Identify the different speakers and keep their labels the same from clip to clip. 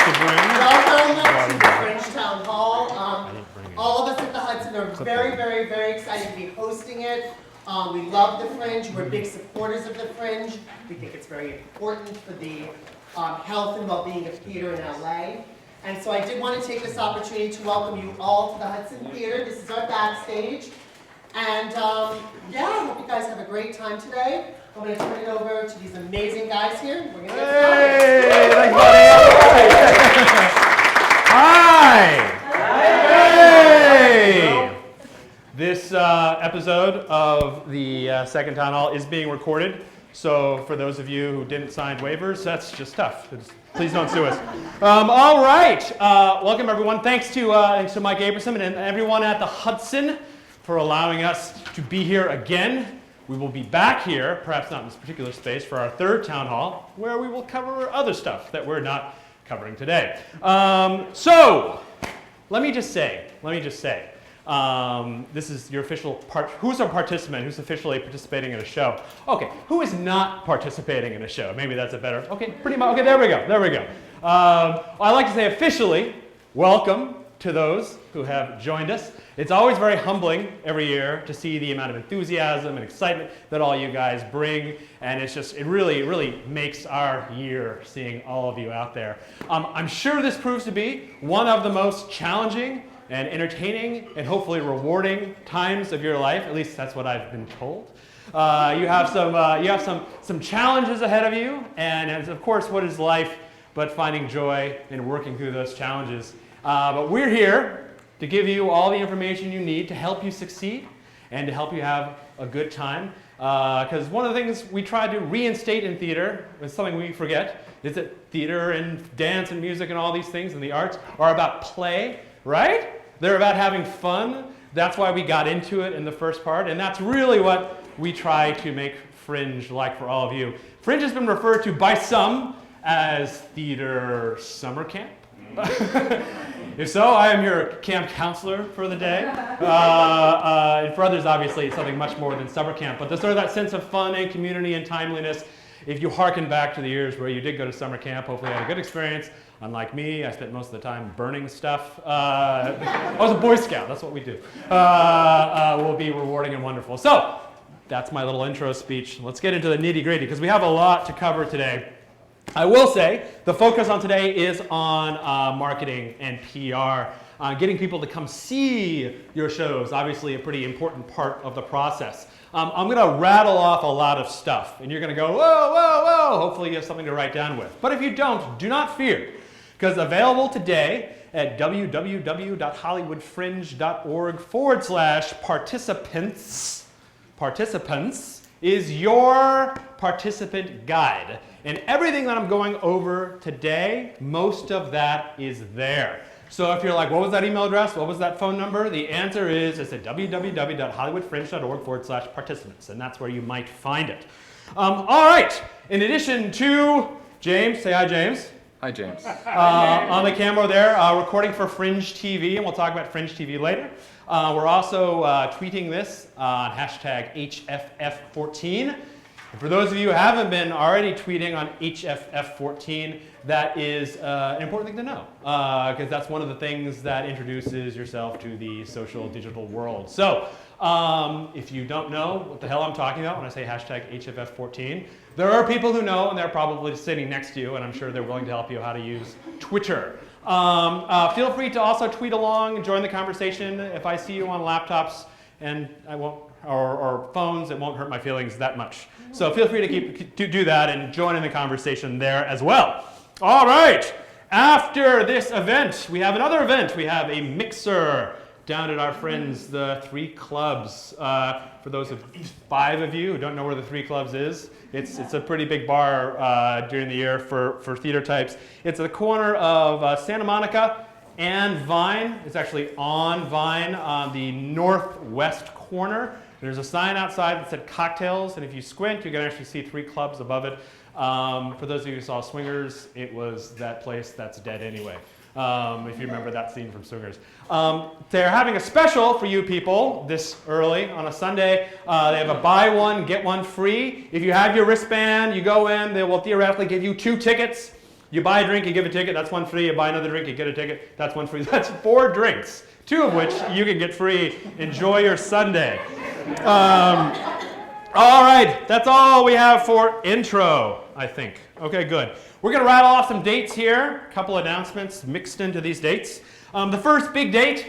Speaker 1: Welcome to the Fringe Town Hall. All of us at the Hudson are very, very, very excited to be hosting it. We love the Fringe. We're big supporters of the Fringe. We think it's very important for the health and well-being of theater in LA. And so I did want to take this opportunity to welcome you all to the Hudson Theater. This is our backstage. And yeah, I hope you guys have a great time today. I'm going to turn it over to these amazing guys here. We're going to get started.
Speaker 2: Hey, thanks, buddy. Hi. Hey. This episode of the Second Town Hall is being recorded. So for those of you who didn't sign waivers, that's just tough. Please don't sue us. All right. Welcome, everyone. Thanks to Mike Aberson and everyone at the Hudson for allowing us to be here again. We will be back here, perhaps not in this particular space, for our third town hall, where we will cover other stuff that we're not covering today. So, let me just say, this is your official part. Who's a participant? Who's officially participating in a show? Okay, who is not participating in a show? Maybe that's a better, okay, pretty much, okay, there we go. I like to say officially, welcome to those who have joined us. It's always very humbling every year to see the amount of enthusiasm and excitement that all you guys bring, and it really makes our year seeing all of you out there. I'm sure this proves to be one of the most challenging and entertaining and hopefully rewarding times of your life. At least that's what I've been told. You have some challenges ahead of you, and of course, what is life but finding joy and working through those challenges? But we're here to give you all the information you need to help you succeed and to help you have a good time. Because one of the things we try to reinstate in theater, is something we forget, is that theater and dance and music and all these things and the arts are about play, right? They're about having fun. That's why we got into it in the first part, and that's really what we try to make Fringe like for all of you. Fringe has been referred to by some as theater summer camp. If so, I am your camp counselor for the day. And for others, obviously, it's something much more than summer camp. But there's sort of that sense of fun and community and timeliness. If you hearken back to the years where you did go to summer camp, hopefully you had a good experience. Unlike me, I spent most of the time burning stuff. I was a Boy Scout, that's what we do. Will be rewarding and wonderful. So, that's my little intro speech. Let's get into the nitty-gritty, because we have a lot to cover today. I will say the focus on today is on marketing and PR, getting people to come see your shows, obviously a pretty important part of the process. I'm going to rattle off a lot of stuff, and you're going to go, whoa. Hopefully you have something to write down with. But if you don't, do not fear, because available today at www.hollywoodfringe.org/participants is your participant guide. And everything that I'm going over today, most of that is there. So if you're like, what was that email address? What was that phone number? The answer is, it's at www.hollywoodfringe.org/participants, and that's where you might find it. All right, in addition to James, say hi, James.
Speaker 3: Hi, James.
Speaker 2: On the camera there, recording for Fringe TV, and we'll talk about Fringe TV later. We're also tweeting this on hashtag HFF14. And for those of you who haven't been already tweeting on HFF14, that is an important thing to know, because that's one of the things that introduces yourself to the social digital world. So if you don't know what the hell I'm talking about when I say hashtag HFF14, there are people who know, and they're probably sitting next to you, and I'm sure they're willing to help you how to use Twitter. Feel free to also tweet along and join the conversation. If I see you on laptops and I won't, or phones, it won't hurt my feelings that much. So feel free to do that and join in the conversation there as well. All right, after this event, we have another event. We have a mixer down at our friends, the Three Clubs. For those of 5 of you who don't know where the Three Clubs is, it's a pretty big bar during the year for theater types. It's at the corner of Santa Monica and Vine. It's actually on Vine on the northwest corner. There's a sign outside that said cocktails, and if you squint, you can actually see Three Clubs above it. For those of you who saw Swingers, it was that place that's dead anyway. If you remember that scene from Swingers. They're having a special for you people this early on a Sunday. They have a buy one, get one free. If you have your wristband, you go in, they will theoretically give you 2 tickets. You buy a drink, you give a ticket, that's one free. You buy another drink, you get a ticket, that's one free. That's 4 drinks, 2 of which you can get free. Enjoy your Sunday. All right, that's all we have for intro, I think. Okay, good. We're going to rattle off some dates here, a couple announcements mixed into these dates. The first big date,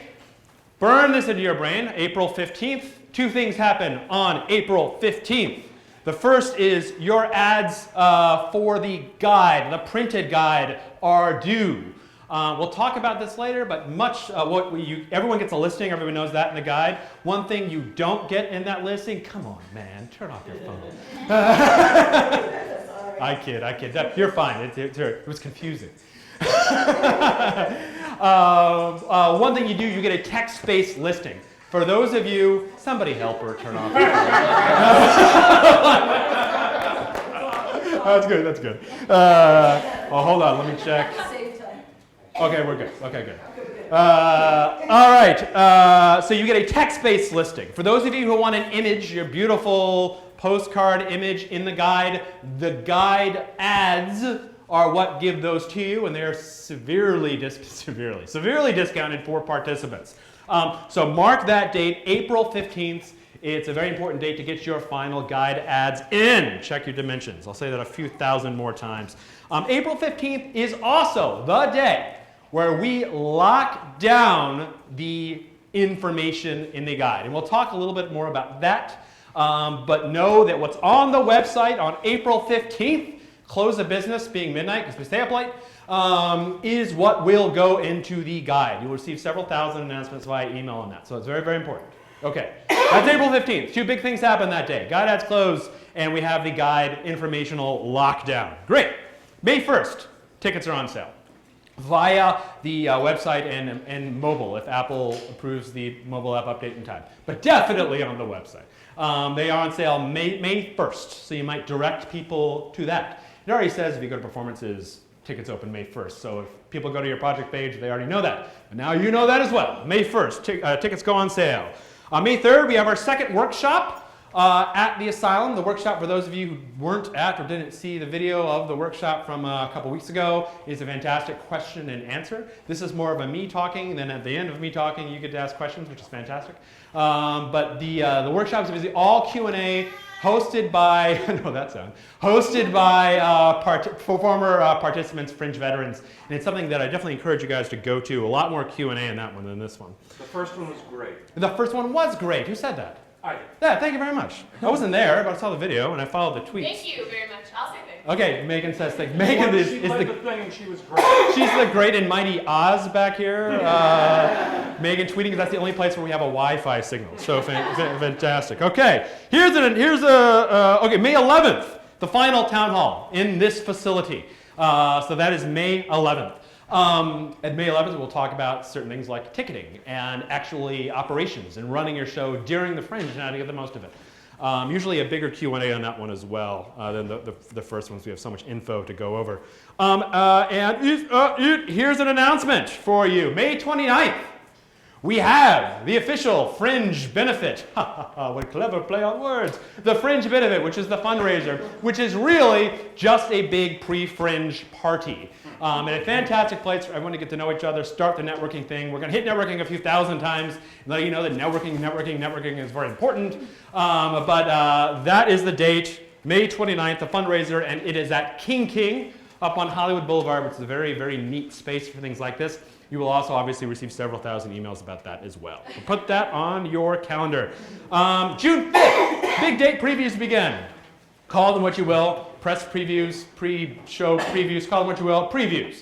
Speaker 2: burn this into your brain, April 15th. 2 things happen on April 15th. The first is your ads for the guide, the printed guide, are due. We'll talk about this later, but everyone gets a listing, everyone knows that in the guide. One thing you don't get in that listing, come on, man, turn off your phone. I kid. You're fine, it was confusing. One thing you do, you get a text-based listing. For those of you, somebody help her turn off. That's good. Hold on, let me check. Okay, we're good. Okay, good. All right, so you get a text-based listing. For those of you who want an image, your beautiful postcard image in the guide ads are what give those to you, and they are severely discounted for participants. So mark that date, April 15th. It's a very important date to get your final guide ads in. Check your dimensions. I'll say that a few thousand more times. April 15th is also the day where we lock down the information in the guide. And we'll talk a little bit more about that. But know that what's on the website on April 15th, close of business being midnight because we stay up late, is what will go into the guide. You'll receive several thousand announcements via email on that, so it's very, very important. Okay, that's April 15th. 2 big things happen that day. Guide ads close, and we have the guide informational lockdown. Great. May 1st, tickets are on sale via the website and mobile if Apple approves the mobile app update in time, but definitely on the website. They are on sale May 1st, so you might direct people to that. It already says if you go to performances, tickets open May 1st. So if people go to your project page, they already know that. But now you know that as well. May 1st, tickets go on sale. On May 3rd, we have our second workshop at the Asylum. The workshop, for those of you who weren't at or didn't see the video of the workshop from a couple weeks ago, is a fantastic question and answer. This is more of a me talking, and then at the end of me talking, you get to ask questions, which is fantastic. But the workshop is basically all Q&A, hosted by former participants, Fringe veterans, and it's something that I definitely encourage you guys to go to. A lot more Q&A in that one than this one.
Speaker 3: The first one was great.
Speaker 2: The first one was great. Who said that?
Speaker 3: I did.
Speaker 2: Yeah, thank you very much. I wasn't there, but I saw the video and I followed the tweets.
Speaker 4: Thank you very much. I'll say thank you.
Speaker 2: Okay, Megan says thank you. Megan
Speaker 3: She played the thing and she was great.
Speaker 2: She's the great and mighty Oz back here. Megan tweeting because that's the only place where we have a Wi-Fi signal. So fantastic. Okay, here's May 11th, the final town hall in this facility. So that is May 11th. At May 11th, we'll talk about certain things like ticketing and actually operations and running your show during the Fringe and how to get the most of it. Usually a bigger Q&A on that one as well than the first ones. We have so much info to go over. Here's an announcement for you. May 29th, we have the official Fringe benefit. What a clever play on words. The Fringe benefit, which is the fundraiser, which is really just a big pre-Fringe party. And a fantastic place for everyone to get to know each other, start the networking thing. We're going to hit networking a few thousand times, and let you know that networking is very important. But that is the date, May 29th, the fundraiser, and it is at King up on Hollywood Boulevard, which is a very, very neat space for things like this. You will also obviously receive several thousand emails about that as well. So put that on your calendar. June 5th, big date previews begin. Call them what you will. Press previews, pre-show previews, call them what you will, previews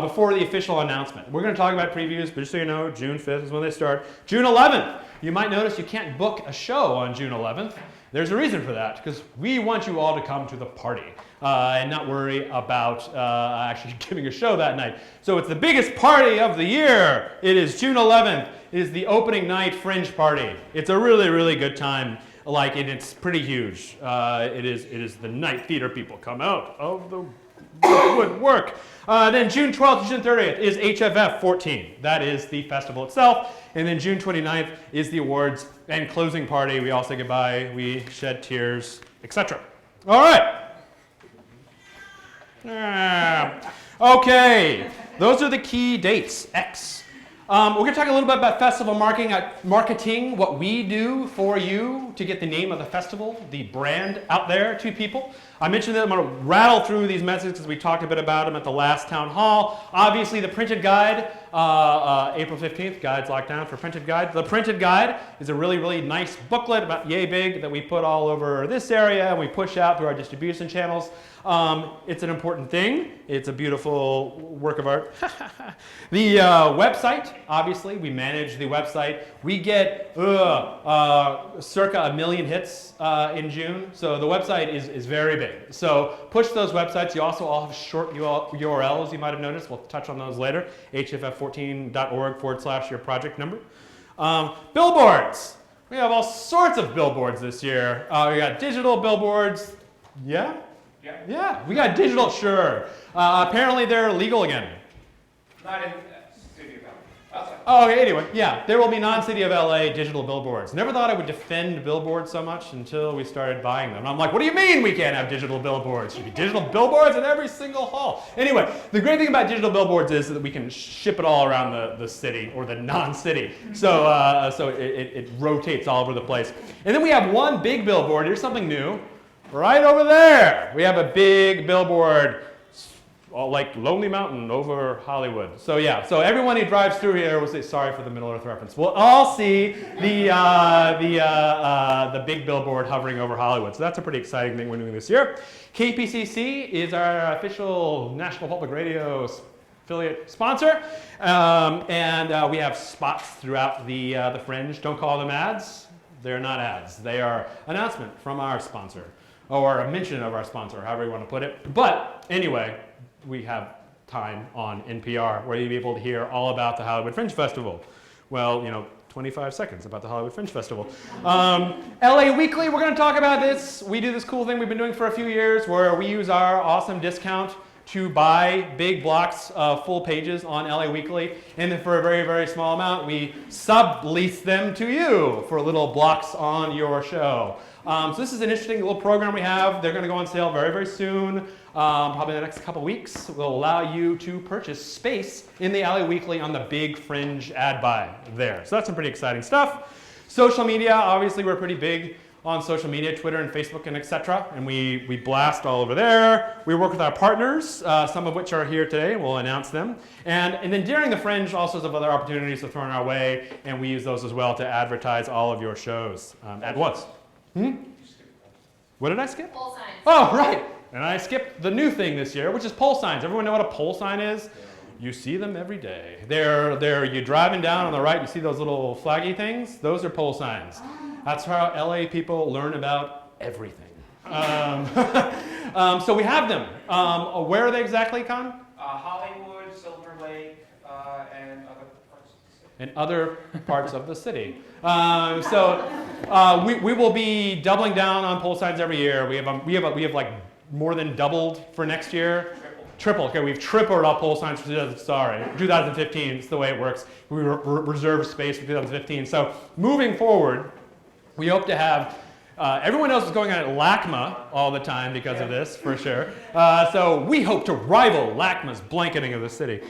Speaker 2: before the official announcement. We're going to talk about previews, but just so you know, June 5th is when they start. June 11th, you might notice you can't book a show on June 11th. There's a reason for that, because we want you all to come to the party and not worry about actually giving a show that night. So it's the biggest party of the year. It is June 11th. It is the opening night Fringe party. It's a really, really good time. It's pretty huge. It is the night theater people come out of the woodwork. Then June 12th to June 30th is HFF 14. That is the festival itself. And then June 29th is the awards and closing party. We all say goodbye, we shed tears, etc. All right. Okay, those are the key dates, X. We're going to talk a little bit about festival marketing, what we do for you to get the name of the festival, the brand out there to people. I mentioned that I'm going to rattle through these messages because we talked a bit about them at the last town hall. Obviously, the printed guide, April 15th, guides locked down for printed guide. The printed guide is a really, really nice booklet about yay big that we put all over this area and we push out through our distribution channels. It's an important thing. It's a beautiful work of art. The website, obviously, we manage the website. We get circa 1 million hits in June, so the website is very big. So push those websites. You also all have short URLs you might have noticed. We'll touch on those later. hff14.org/your project number. Billboards. We have all sorts of billboards this year. We got digital billboards. Yeah? Yeah, we got digital, sure. Apparently they're legal again.
Speaker 3: Not in City of Outside.
Speaker 2: Oh, okay, anyway, yeah, there will be non-City of LA digital billboards. Never thought I would defend billboards so much until we started buying them. And I'm like, what do you mean we can't have digital billboards? Should be digital billboards in every single hall. Anyway, the great thing about digital billboards is that we can ship it all around the city or the non-city. So it rotates all over the place. And then we have one big billboard. Here's something new. Right over there, we have a big billboard, like Lonely Mountain over Hollywood. So yeah, so everyone who drives through here will say, sorry for the Middle Earth reference. We'll all see the big billboard hovering over Hollywood. So that's a pretty exciting thing we're doing this year. KPCC is our official National Public Radio affiliate sponsor, and we have spots throughout the Fringe. Don't call them ads. They're not ads. They are announcement from our sponsor, or a mention of our sponsor, however you want to put it. But anyway, we have time on NPR where you'll be able to hear all about the Hollywood Fringe Festival. Well, 25 seconds about the Hollywood Fringe Festival. LA Weekly, we're going to talk about this. We do this cool thing we've been doing for a few years where we use our awesome discount to buy big blocks of full pages on LA Weekly, and then for a very, very small amount, we sublease them to you for little blocks on your show. So this is an interesting little program we have. They're going to go on sale very, very soon, probably in the next couple weeks. Will allow you to purchase space in the LA Weekly on the big Fringe ad buy there. So that's some pretty exciting stuff. Social media, obviously we're pretty big on social media, Twitter and Facebook and etc. And we blast all over there. We work with our partners, some of which are here today. We'll announce them. And then during the Fringe, all sorts of other opportunities are thrown our way, and we use those as well to advertise all of your shows at once. What did I skip?
Speaker 4: Pole signs.
Speaker 2: Oh, right. And I skipped the new thing this year, which is pole signs. Everyone know what a pole sign is? You see them every day. You're driving down on the right, you see those little flaggy things? Those are pole signs. That's how LA people learn about everything. So we have them. Where are they exactly, Con?
Speaker 3: Hollywood, Silver Lake, and other parts of the city.
Speaker 2: In other parts of the city. We will be doubling down on pole signs every year. We have like more than doubled for next year. Triple. Okay, we've tripled our pole signs for 2015. It's the way it works. We reserve space for 2015. So moving forward, we hope to have, everyone else is going on at LACMA all the time because of this, for sure. So we hope to rival LACMA's blanketing of the city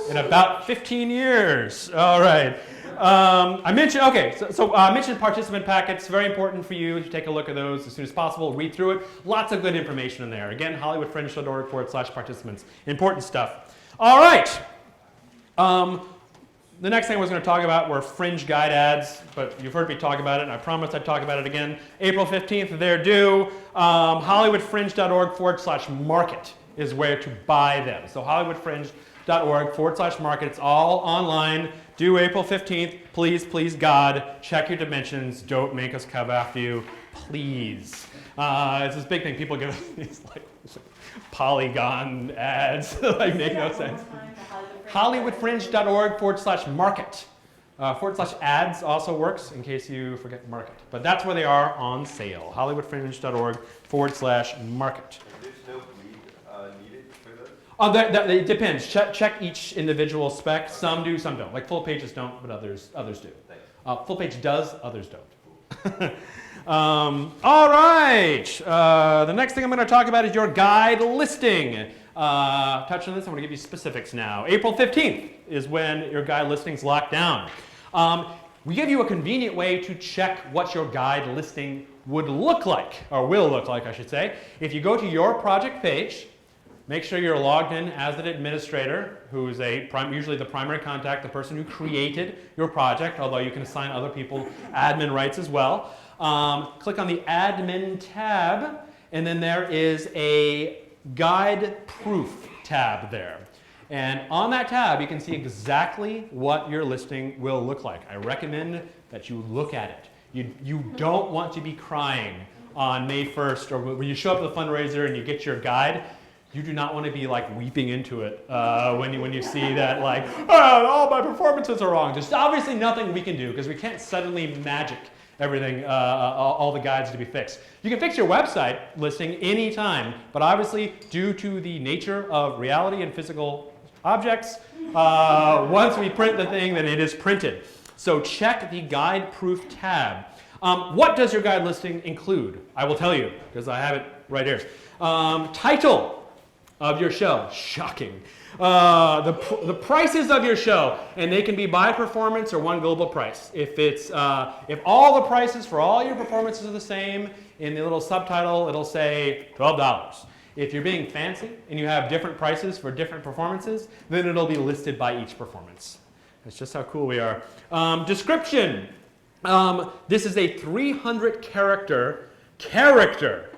Speaker 2: in about 15 years. All right. I mentioned participant packets. Very important for you to take a look at those as soon as possible. Read through it. Lots of good information in there. Again, hollywoodfringe.org/participants. Important stuff. All right. The next thing I was going to talk about were Fringe guide ads, but you've heard me talk about it, and I promised I'd talk about it again. April 15th, they're due. hollywoodfringe.org/market is where to buy them. So hollywoodfringe.org/market. It's all online. Due April 15th. Please, please, God, check your dimensions. Don't make us come after you. Please. It's this big thing. People give us these like polygon ads like make no sense. hollywoodfringe.org/market. /ads also works in case you forget market. But that's where they are on sale. hollywoodfringe.org/market.
Speaker 5: There's no bleed needed for those?
Speaker 2: It depends. Check each individual spec. Some do, some don't. Like full pages don't, but others do. Full page does, others don't. All right. The next thing I'm going to talk about is your guide listing. touched on this. I'm going to give you specifics now. April 15th is when your guide listing's locked down. We give you a convenient way to check what your guide listing would look like, or will look like, I should say. If you go to your project page, make sure you're logged in as an administrator, who is usually the primary contact, the person who created your project, although you can assign other people admin rights as well. Click on the admin tab, and then there is a guide proof tab there. And on that tab, you can see exactly what your listing will look like. I recommend that you look at it. You don't want to be crying on May 1st, or when you show up at the fundraiser and you get your guide. You do not want to be like weeping into it when you see that, like, oh, all my performances are wrong. There's obviously nothing we can do because we can't suddenly magic everything, all the guides to be fixed. You can fix your website listing anytime, but obviously due to the nature of reality and physical objects, once we print the thing, then it is printed. So check the guide proof tab. What does your guide listing include? I will tell you because I have it right here. Title of your show, shocking. The prices of your show, and they can be by performance or one global price. If all the prices for all your performances are the same, in the little subtitle it'll say $12. If you're being fancy and you have different prices for different performances, then it'll be listed by each performance. That's just how cool we are. Description. This is a 300 character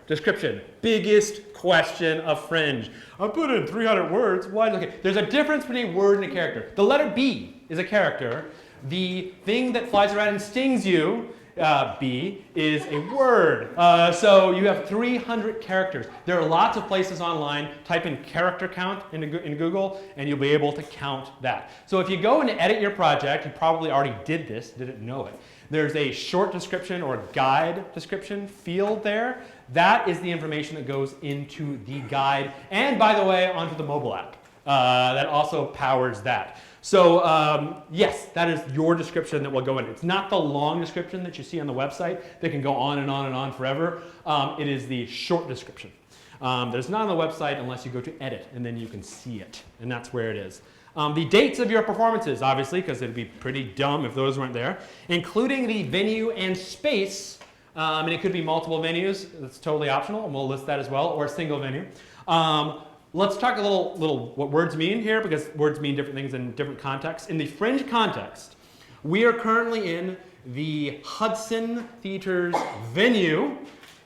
Speaker 2: description. Biggest question of Fringe. I put in 300 words. Why? Okay. There's a difference between a word and a character. The letter B is a character. The thing that flies around and stings you, B, is a word. So you have 300 characters. There are lots of places online. Type in character count in Google, and you'll be able to count that. So if you go and edit your project, you probably already did this, didn't know it. There's a short description or guide description field there. That is the information that goes into the guide, and by the way, onto the mobile app. That also powers that. So yes, that is your description that will go in. It's not the long description that you see on the website that can go on and on and on forever. It is the short description. There's not on the website unless you go to edit, and then you can see it, and that's where it is. The dates of your performances, obviously, because it'd be pretty dumb if those weren't there, including the venue and space, and it could be multiple venues. That's totally optional, and we'll list that as well, or a single venue. Let's talk a little what words mean here, because words mean different things in different contexts. In the Fringe context, we are currently in the Hudson Theater's venue,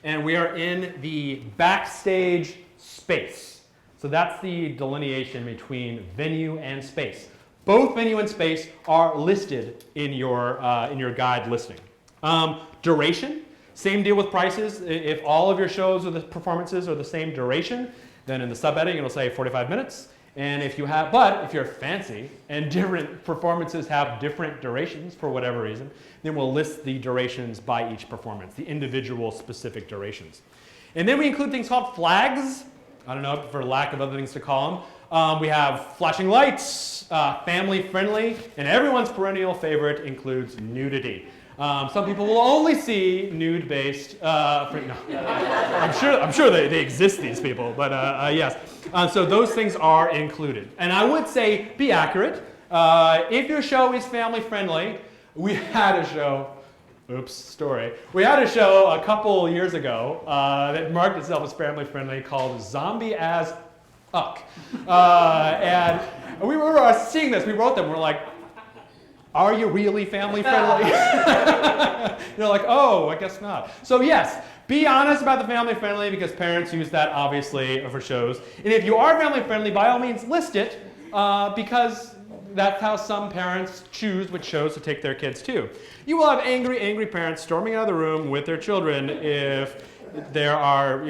Speaker 2: and we are in the backstage space. So that's the delineation between venue and space. Both venue and space are listed in your guide listing. Duration, same deal with prices. If all of your shows or the performances are the same duration, then in the subheading it'll say 45 minutes. And if you're fancy and different performances have different durations for whatever reason, then we'll list the durations by each performance, the individual specific durations. And then we include things called flags. I don't know, for lack of other things to call them. We have flashing lights, family friendly, and everyone's perennial favorite includes nudity. Some people will only see nude-based. No. I'm sure they exist, these people, but yes. So those things are included. And I would say be accurate. If your show is family friendly, we had a show. Oops, story. We had a show a couple years ago that marked itself as family friendly called Zombie as Uck. And we were seeing this, we wrote them, we're like, are you really family friendly? You're like, oh, I guess not. So yes, be honest about the family friendly because parents use that obviously for shows. And if you are family friendly, by all means list it because that's how some parents choose which shows to take their kids to. You will have angry parents storming out of the room with their children if there are,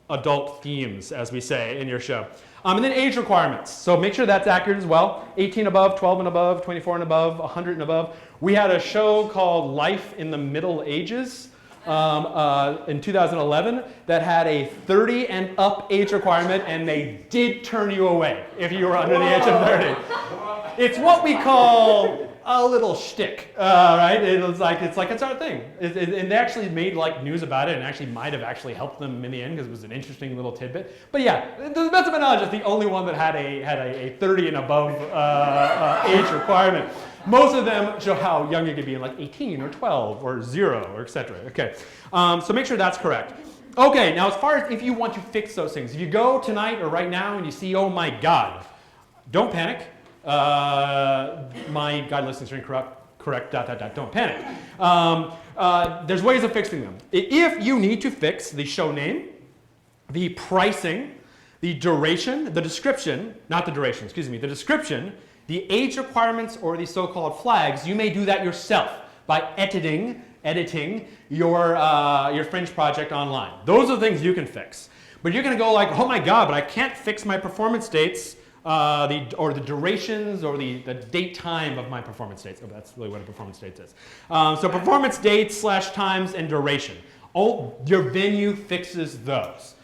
Speaker 2: adult themes, as we say, in your show. And then age requirements. So make sure that's accurate as well. 18 above, 12 and above, 24 and above, 100 and above. We had a show called Life in the Middle Ages in 2011 that had a 30 and up age requirement, and they did turn you away if you were under the age of 30. It's what we call a little shtick, right? It's like it's our thing. And they actually made like news about it, and actually might have actually helped them in the end because it was an interesting little tidbit. But yeah, to the best of my knowledge, it's the only one that had a 30 and above age requirement. Most of them show how young you could be, in like 18 or 12 or 0 or etc. Okay, so make sure that's correct. Okay, now as far as if you want to fix those things, if you go tonight or right now and you see, oh my God, don't panic. My guide listings are incorrect, don't panic. There's ways of fixing them. If you need to fix the show name, the pricing, the duration, the description, not the duration, excuse me, the description, the age requirements, or the so-called flags, you may do that yourself by editing your Fringe project online. Those are the things you can fix. But you're going to go like, oh my God, but I can't fix my performance dates, the durations, or the date time of my performance dates. Oh, that's really what a performance date is. So performance dates / times and duration. Oh, your venue fixes those.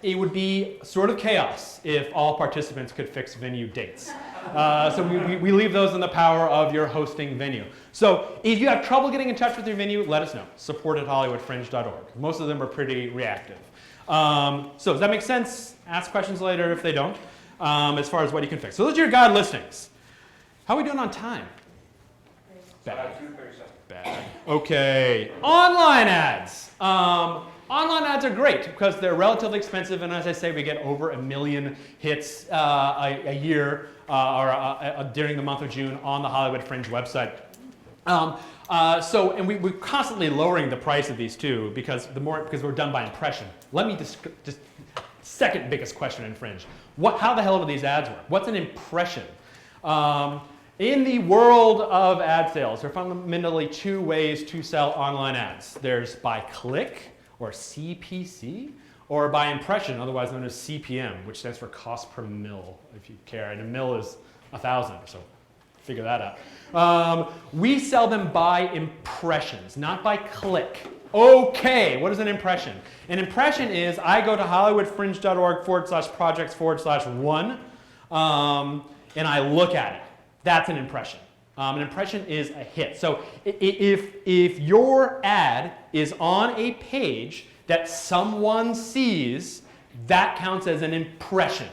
Speaker 2: It would be sort of chaos if all participants could fix venue dates. So we leave those in the power of your hosting venue. So if you have trouble getting in touch with your venue, let us know. support@hollywoodfringe.org. Most of them are pretty reactive. So does that make sense? Ask questions later if they don't, as far as what you can fix. So those are your guide listings. How are we doing on time? Bad.
Speaker 3: 2:37.
Speaker 2: Bad. Okay. Online ads. Online ads are great because they're relatively expensive, and as I say, we get over 1 million hits a year during the month of June on the Hollywood Fringe website. And we're constantly lowering the price of these too because we're done by impression. Let me just second biggest question in Fringe. How the hell do these ads work? What's an impression? In the world of ad sales, there are fundamentally 2 ways to sell online ads. There's by click, or CPC, or by impression, otherwise known as CPM, which stands for cost per mil, if you care. And a mil is 1,000, so figure that out. We sell them by impressions, not by click. Okay, what is an impression? An impression is I go to hollywoodfringe.org/projects/1, and I look at it. That's an impression. An impression is a hit. So if your ad is on a page that someone sees, that counts as an impression.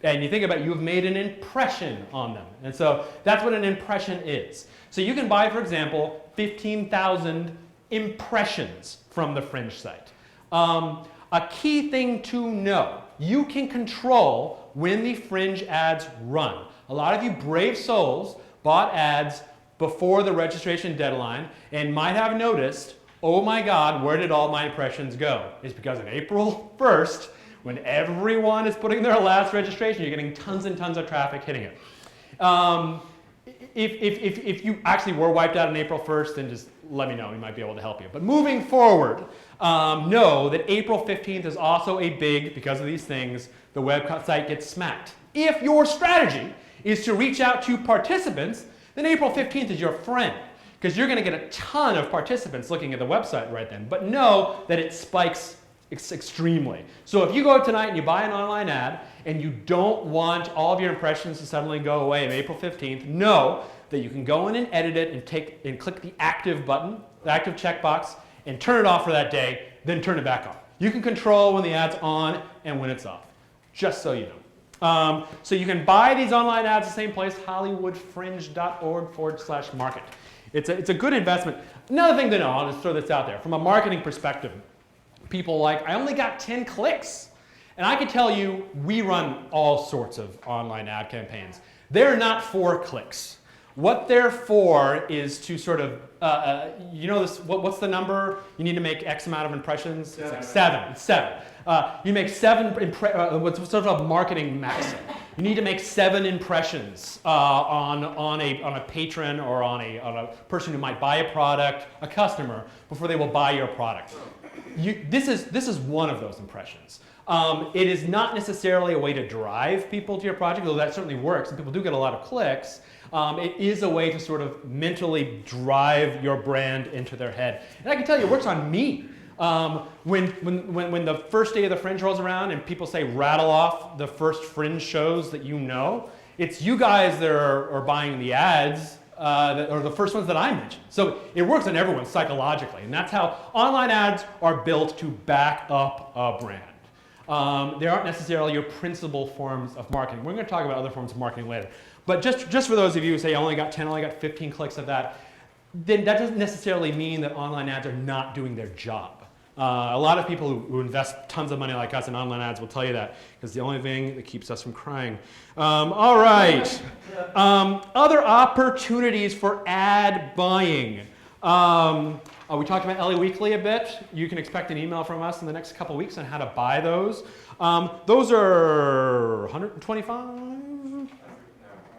Speaker 2: And you think about it, you've made an impression on them. And so that's what an impression is. So you can buy, for example, 15,000 impressions from the Fringe site. A key thing to know, you can control when the Fringe ads run. A lot of you brave souls bought ads before the registration deadline and might have noticed, oh my God, where did all my impressions go? It's because on April 1st, when everyone is putting their last registration, you're getting tons and tons of traffic hitting it. If you actually were wiped out on April 1st, then just let me know. We might be able to help you. But moving forward, know that April 15th is also a big, because of these things, the website gets smacked. If your strategy is to reach out to participants, then April 15th is your friend, because you're going to get a ton of participants looking at the website right then. But know that it spikes extremely. So if you go tonight and you buy an online ad and you don't want all of your impressions to suddenly go away on April 15th, know that you can go in and edit it and click the active button, the active checkbox, and turn it off for that day, then turn it back on. You can control when the ad's on and when it's off, just so you know. So you can buy these online ads the same place, hollywoodfringe.org/market. It's a good investment. Another thing to know, I'll just throw this out there, from a marketing perspective, people like, I only got 10 clicks. And I can tell you, we run all sorts of online ad campaigns. They're not for clicks. What they're for is to sort of, you know this, what's the number? You need to make X amount of impressions?
Speaker 3: 7.
Speaker 2: It's like 7. It's 7. You make 7, what's sort of a marketing maxim. You need to make 7 impressions on a patron or on a person who might buy a product, a customer, before they will buy your product. This is one of those impressions. It is not necessarily a way to drive people to your project, though that certainly works, and people do get a lot of clicks. It is a way to sort of mentally drive your brand into their head. And I can tell you, it works on me. When the first day of the Fringe rolls around and people say rattle off the first Fringe shows that you know, it's you guys that are buying the ads or the first ones that I mentioned. So it works on everyone psychologically, and that's how online ads are built to back up a brand. They aren't necessarily your principal forms of marketing. We're going to talk about other forms of marketing later. But just for those of you who say, I only got 10, I only got 15 clicks of that, then that doesn't necessarily mean that online ads are not doing their job. A lot of people who invest tons of money like us in online ads will tell you that, because the only thing that keeps us from crying. All right. Other opportunities for ad buying. We talked about LA Weekly a bit. You can expect an email from us in the next couple weeks on how to buy those. Those are 125?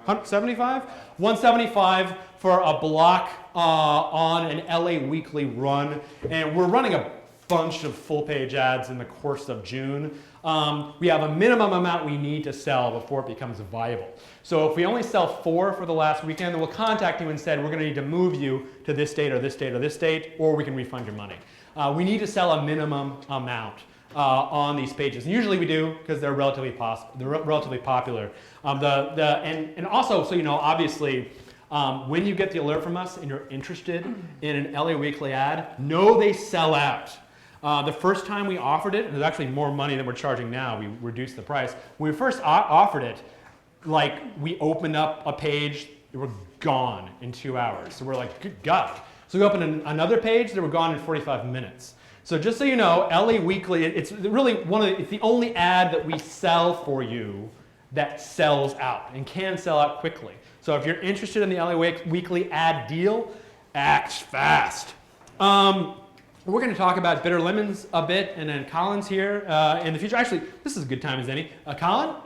Speaker 2: 175? 175 for a block on an LA Weekly run. And we're running a bunch of full page ads in the course of June. We have a minimum amount we need to sell before it becomes viable. So if we only sell 4 for the last weekend, then we'll contact you and said, we're going to need to move you to this date or this date or this date, or we can refund your money. We need to sell a minimum amount on these pages. And usually we do, because they're relatively popular. And also, so you know, obviously, when you get the alert from us and you're interested in an LA Weekly ad, know they sell out. The first time we offered it, it was actually more money than we're charging now. We reduced the price. When we first offered it, like, we opened up a page, they were gone in 2 hours. So we're like, good God. So we opened another page, they were gone in 45 minutes. So just so you know, LA Weekly, it's really it's the only ad that we sell for you that sells out and can sell out quickly. So if you're interested in the LA Weekly ad deal, act fast. We're going to talk about Bitter Lemons a bit, and then Colin's here in the future. Actually, this is as good time as any. Colin?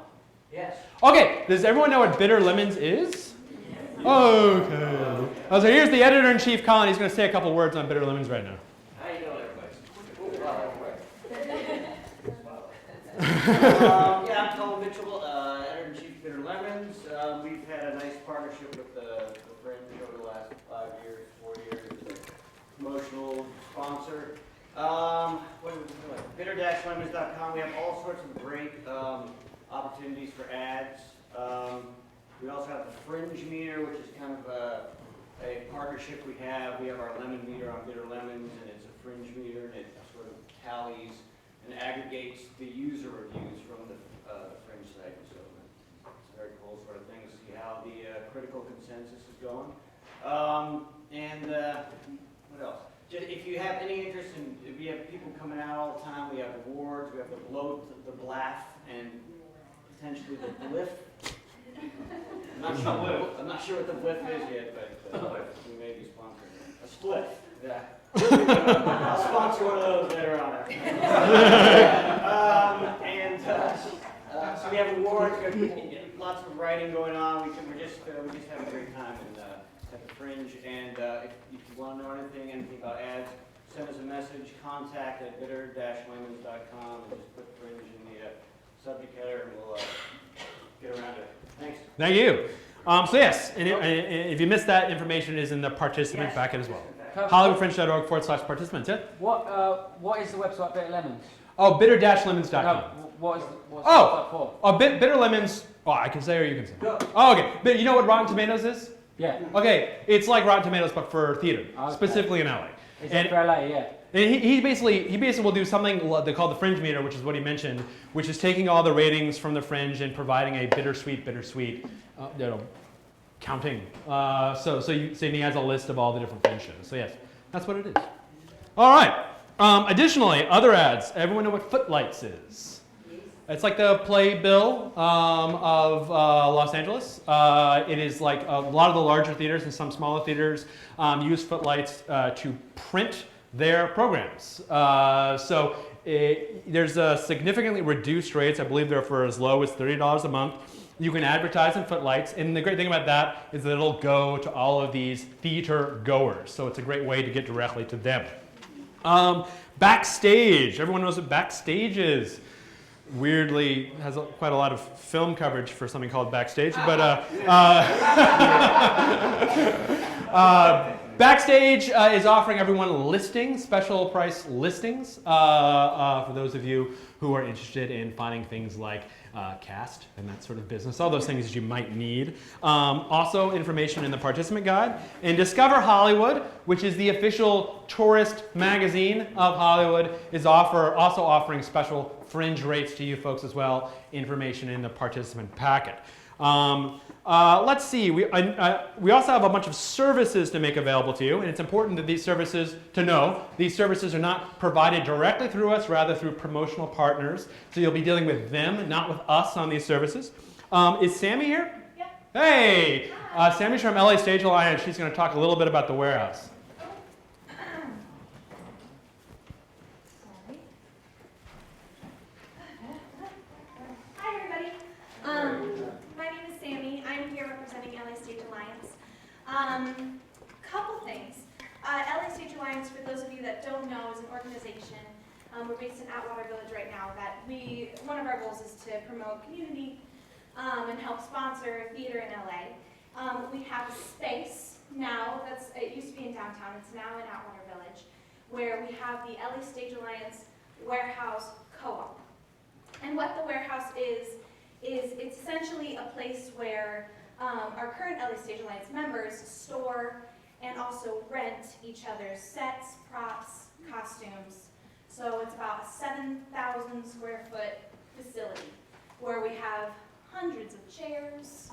Speaker 3: Yes.
Speaker 2: Okay, does everyone know what Bitter Lemons is? Okay. So here's the editor-in-chief, Colin. He's going to say a couple words on Bitter Lemons right now.
Speaker 3: How you doing, everybody? I'm Colin Mitchell, editor-in-chief of Bitter Lemons. We've had a nice partnership with the Fringe over the last 5 years, 4 years. As a promotional sponsor. What do we do? Bitter-lemons.com. We have all sorts of great opportunities for ads. We also have the Fringe meter, which is kind of a partnership we have. We have our lemon meter on Bitter Lemons, and it's a Fringe meter, and it sort of tallies and aggregates the user reviews from the Fringe site. So it's a very cool sort of thing to see how the critical consensus is going. What else? Just, if you have any interest in, we have people coming out all the time. We have awards. We have the bloat, the blaff, and potentially the bliff. I'm not sure what the bliff is yet, but we may be sponsoring it. A spliff. Yeah. I'll sponsor one of those later on. So we have awards. We have lots of writing going on. We just have a great time at the Fringe. And if you want to know anything about ads, send us a message. Contact at bitter-lemons.com, and just put Fringe in the subject header, and we'll get around to it. Thanks.
Speaker 2: Thank you. So yes, and if you missed that, information is in the participant packet as well. HollywoodFringe.org/participants. Yeah.
Speaker 4: What is the website Bitter Lemons?
Speaker 2: Oh, bitter-lemons.com.
Speaker 4: No, what is the website for?
Speaker 2: Oh, Bitter Lemons. Oh, I can say or you can say. Oh, okay. But you know what Rotten Tomatoes is?
Speaker 4: Yeah.
Speaker 2: Okay, it's like Rotten Tomatoes but for theater,
Speaker 4: Okay.
Speaker 2: specifically in LA.
Speaker 4: Is it for LA? Yeah.
Speaker 2: And he basically will do something they call the Fringe meter, which is what he mentioned, which is taking all the ratings from the Fringe and providing a bittersweet, counting. So he has a list of all the different Fringe shows. So yes, that's what it is. All right. Additionally, other ads. Everyone know what Footlights is? It's like the playbill of Los Angeles. It is like a lot of the larger theaters and some smaller theaters use Footlights to print their programs. There's a significantly reduced rates. I believe they're for as low as $30 a month. You can advertise in Footlights, and the great thing about that is that it'll go to all of these theater goers. So it's a great way to get directly to them. Backstage. Everyone knows what Backstage is. Weirdly has quite a lot of film coverage for something called Backstage, but Backstage is offering everyone listings, special price listings, for those of you who are interested in finding things like cast and that sort of business, all those things that you might need. Also, information in the participant guide. And Discover Hollywood, which is the official tourist magazine of Hollywood, is also offering special Fringe rates to you folks as well. Information in the participant packet. Let's see, we also have a bunch of services to make available to you, and it's important that these services, these services are not provided directly through us, rather through promotional partners. So you'll be dealing with them, not with us on these services. Is Sammy here?
Speaker 6: Yep.
Speaker 2: Hey! Sammy's from LA Stage Alliance. She's going to talk a little bit about the warehouse.
Speaker 6: Hi, everybody. My name is Sammy. I'm here representing LA Stage Alliance. Couple things. LA Stage Alliance, for those of you that don't know, is an organization. We're based in Atwater Village right now. One of our goals is to promote community and help sponsor theater in LA. We have a space now it used to be in downtown. It's now in Atwater Village, where we have the LA Stage Alliance Warehouse Co-op. And what the warehouse is it's essentially a place where our current LA Stage Alliance members store and also rent each other's sets, props, costumes. So it's about a 7,000 square foot facility where we have hundreds of chairs,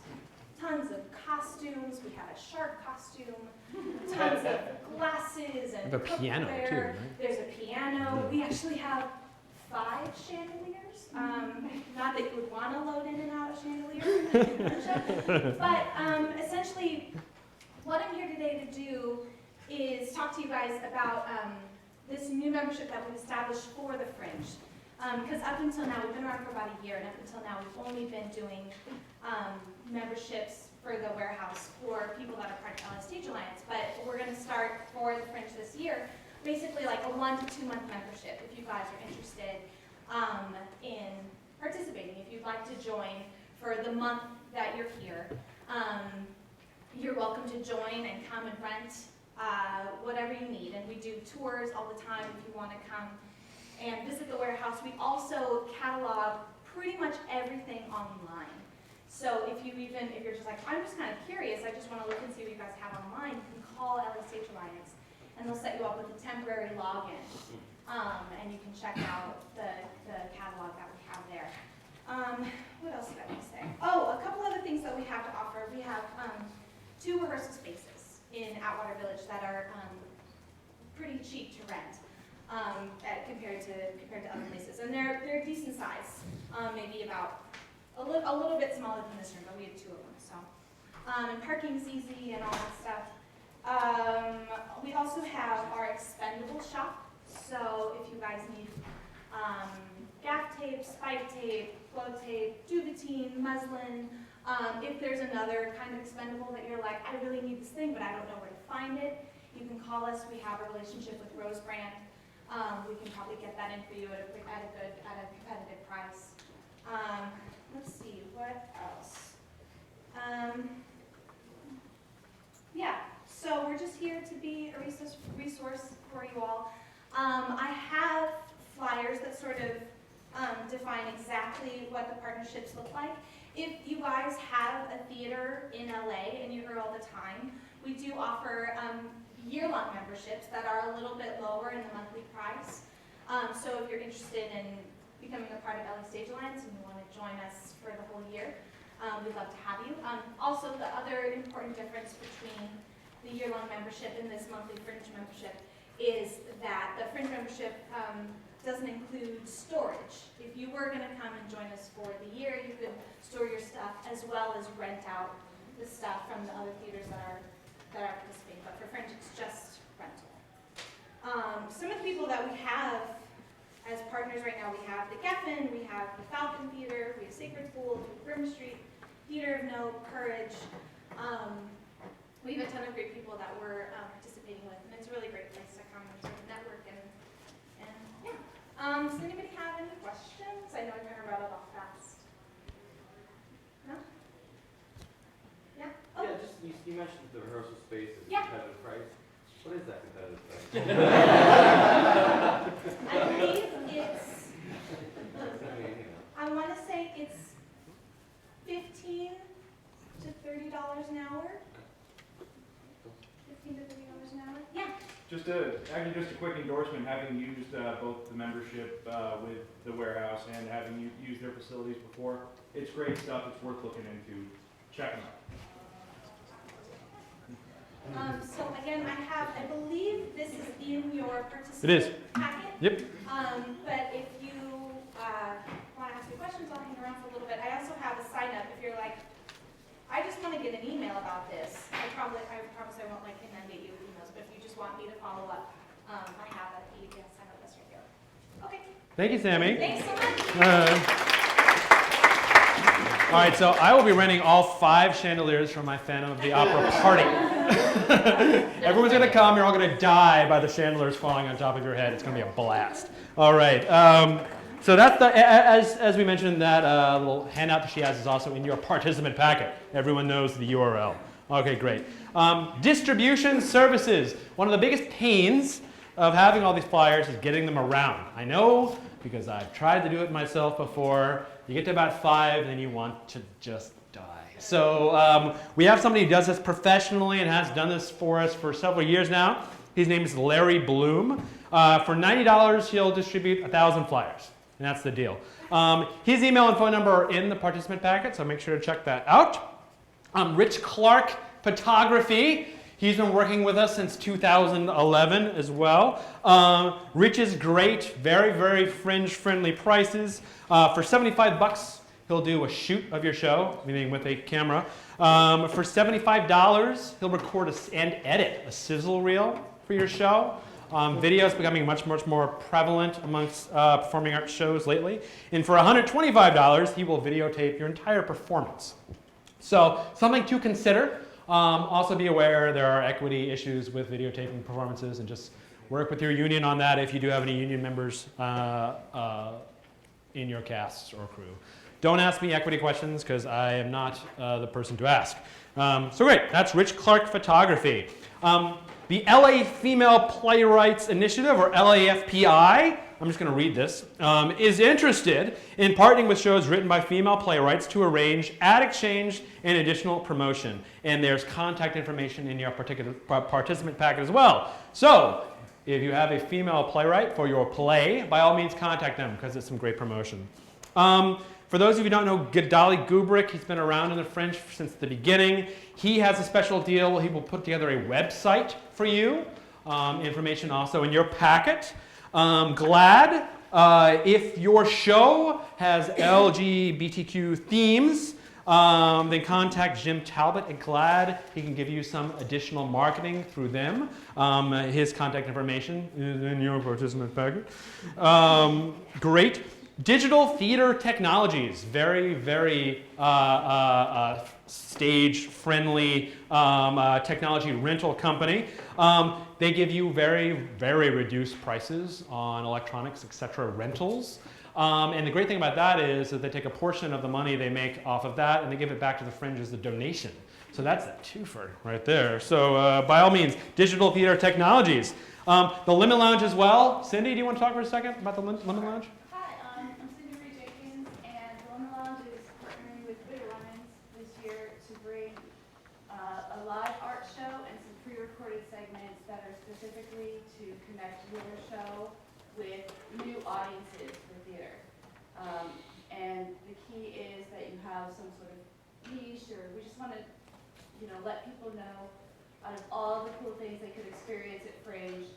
Speaker 6: tons of costumes. We have a shark costume, tons of glasses and
Speaker 2: We have a piano,
Speaker 6: cookware.
Speaker 2: too, right?
Speaker 6: There's a piano. We actually have 5 chandeliers. Not that you would want to load in and out a chandelier. But essentially, what I'm here today to do is talk to you guys about this new membership that we've established for the Fringe. Because up until now, we've been around for about a year, and up until now, we've only been doing memberships for the warehouse for people that are part of LA Stage Alliance. But we're going to start for the Fringe this year, basically like a 1 to 2 month membership if you guys are interested in participating. If you'd like to join for the month that you're here, you're welcome to join and come and rent whatever you need. And we do tours all the time if you want to come and visit the warehouse. We also catalog pretty much everything online. So if you're just like, I'm just kind of curious, I just want to look and see what you guys have online, you can call LA Stage Alliance and they'll set you up with a temporary login. And you can check out the catalog that we have there. What else did I want to say? Oh, a couple other things that we have to offer. We have 2 rehearsal spaces in Atwater Village that are pretty cheap to rent compared to other places, and they're decent size. Maybe about a little bit smaller than this room, but we have 2 of them. So, and parking's easy and all that stuff. We also have our expendable shop. So if you guys need gaff tape, spike tape, flow tape, duvetine, muslin, if there's another kind of expendable that you're like, I really need this thing, but I don't know where to find it, you can call us. We have a relationship with Rose Brand. We can probably get that in for you at a competitive price. Let's see, what else? Yeah, so we're just here to be a resource for you all. I have flyers that sort of define exactly what the partnerships look like. If you guys have a theater in LA and you're here all the time, we do offer year-long memberships that are a little bit lower in the monthly price. So if you're interested in becoming a part of LA Stage Alliance and you want to join us for the whole year, we'd love to have you. Also, the other important difference between the year-long membership and this monthly Fringe membership is that the Fringe membership doesn't include storage. If you were going to come and join us for the year, you could store your stuff as well as rent out the stuff from the other theaters that are participating. But for Fringe, it's just rental. Some of the people that we have as partners right now, we have the Geffen, we have the Falcon Theater, we have Sacred Pool, Grimm Street, Theater of Note, Courage. We have a ton of great people that we're participating with, and it's a really great place to come and sort of network and yeah. Does anybody have any questions? I know I kind of rattled off fast. No? Yeah? Oh.
Speaker 5: Yeah, just, you mentioned the rehearsal space is
Speaker 6: Yeah.
Speaker 5: competitive price. What is that competitive price?
Speaker 6: I believe it's,
Speaker 5: I mean, you know.
Speaker 6: I want to say it's
Speaker 2: just a quick endorsement, having used both the membership with the warehouse and having used their facilities before. It's great stuff. It's worth looking into. Check them out.
Speaker 6: So again, I believe this is in your
Speaker 2: It is.
Speaker 6: participant packet.
Speaker 2: Yep.
Speaker 6: But if you want to ask me questions, I'll hang around for a little bit. I also have a sign up if you're like, I just want to get an email about this. I promise I won't like inundate you with emails, but if you just want me to follow up, I have an email sign up list right here. Okay.
Speaker 2: Thank you, Sammy.
Speaker 6: Thanks so much.
Speaker 2: All right, so I will be renting all 5 chandeliers from my Phantom of the Opera party. Everyone's going to come. You're all going to die by the chandeliers falling on top of your head. It's going to be a blast. All right. So that's the, as we mentioned, that little handout that she has is also in your participant packet. Everyone knows the URL. Okay, great. Distribution services. One of the biggest pains of having all these flyers is getting them around. I know because I've tried to do it myself before. You get to about 5 and then you want to just die. So we have somebody who does this professionally and has done this for us for several years now. His name is Larry Bloom. For $90, he'll distribute 1,000 flyers. And that's the deal. His email and phone number are in the participant packet, so make sure to check that out. Rich Clark Photography. He's been working with us since 2011 as well. Rich is great, very, very fringe-friendly prices. For $75, he'll do a shoot of your show, meaning with a camera. For $75, he'll record and edit a sizzle reel for your show. Video is becoming much, much more prevalent amongst performing arts shows lately. And for $125, he will videotape your entire performance. So something to consider. Also be aware there are equity issues with videotaping performances, and just work with your union on that if you do have any union members in your casts or crew. Don't ask me equity questions because I am not the person to ask. So great, that's Rich Clark Photography. The LA Female Playwrights Initiative, or LAFPI, I'm just going to read this, is interested in partnering with shows written by female playwrights to arrange ad exchange and additional promotion. And there's contact information in your particular participant packet as well. So if you have a female playwright for your play, by all means contact them because it's some great promotion. For those of you who don't know Gadali Gubrick, he's been around in the Fringe since the beginning. He has a special deal. He will put together a website for you. Information also in your packet. GLAD, if your show has LGBTQ themes, then contact Jim Talbot at GLAD. He can give you some additional marketing through them. His contact information is in your participant packet. Great. Digital Theater Technologies, very, very stage-friendly technology rental company. They give you very, very reduced prices on electronics, etc. rentals. And the great thing about that is that they take a portion of the money they make off of that and they give it back to the Fringe as a donation. So that's a twofer right there. So by all means, Digital Theater Technologies. The Lemon Lounge as well. Cindy, do you want to talk for a second about the Lemon Lounge?
Speaker 7: Specifically to connect your show with new audiences for theater. And the key is that you have some sort of niche, or we just want to, let people know out of all the cool things they could experience at Fringe,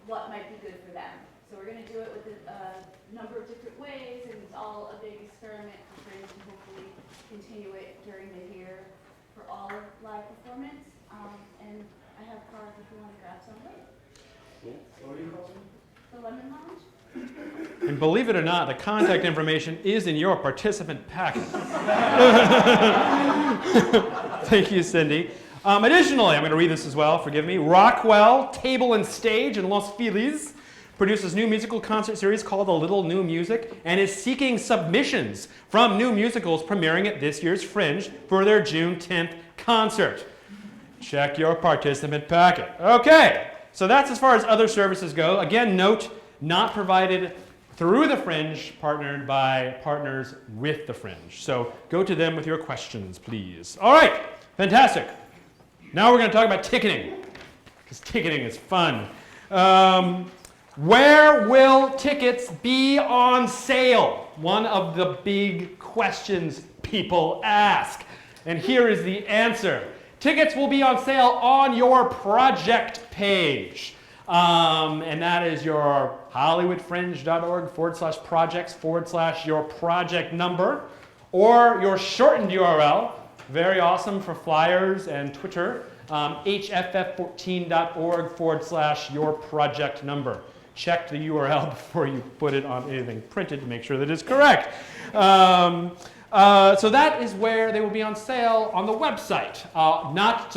Speaker 7: what might be good for them. So we're going to do it with a number of different ways, and it's all a big experiment for Fringe, and hopefully continue it during the year for all live performance. And I have cards if you want to grab some later.
Speaker 5: What do you call it?
Speaker 7: The Lemon Lounge.
Speaker 2: And believe it or not, the contact information is in your participant packet. Thank you, Cindy. Additionally, I'm going to read this as well, forgive me. Rockwell Table and Stage in Los Feliz produces new musical concert series called A Little New Music and is seeking submissions from new musicals premiering at this year's Fringe for their June 10th concert. Check your participant packet. Okay, so that's as far as other services go. Again, note, not provided through the Fringe, partnered by partners with the Fringe. So go to them with your questions, please. All right, fantastic. Now we're going to talk about ticketing, because ticketing is fun. Where will tickets be on sale? One of the big questions people ask. And here is the answer. Tickets will be on sale on your project page. And that is your hollywoodfringe.org/projects/your project number, or your shortened URL, very awesome for flyers and Twitter, hff14.org/your project number. Check the URL before you put it on anything printed to make sure that it's correct. So that is where they will be on sale on the website.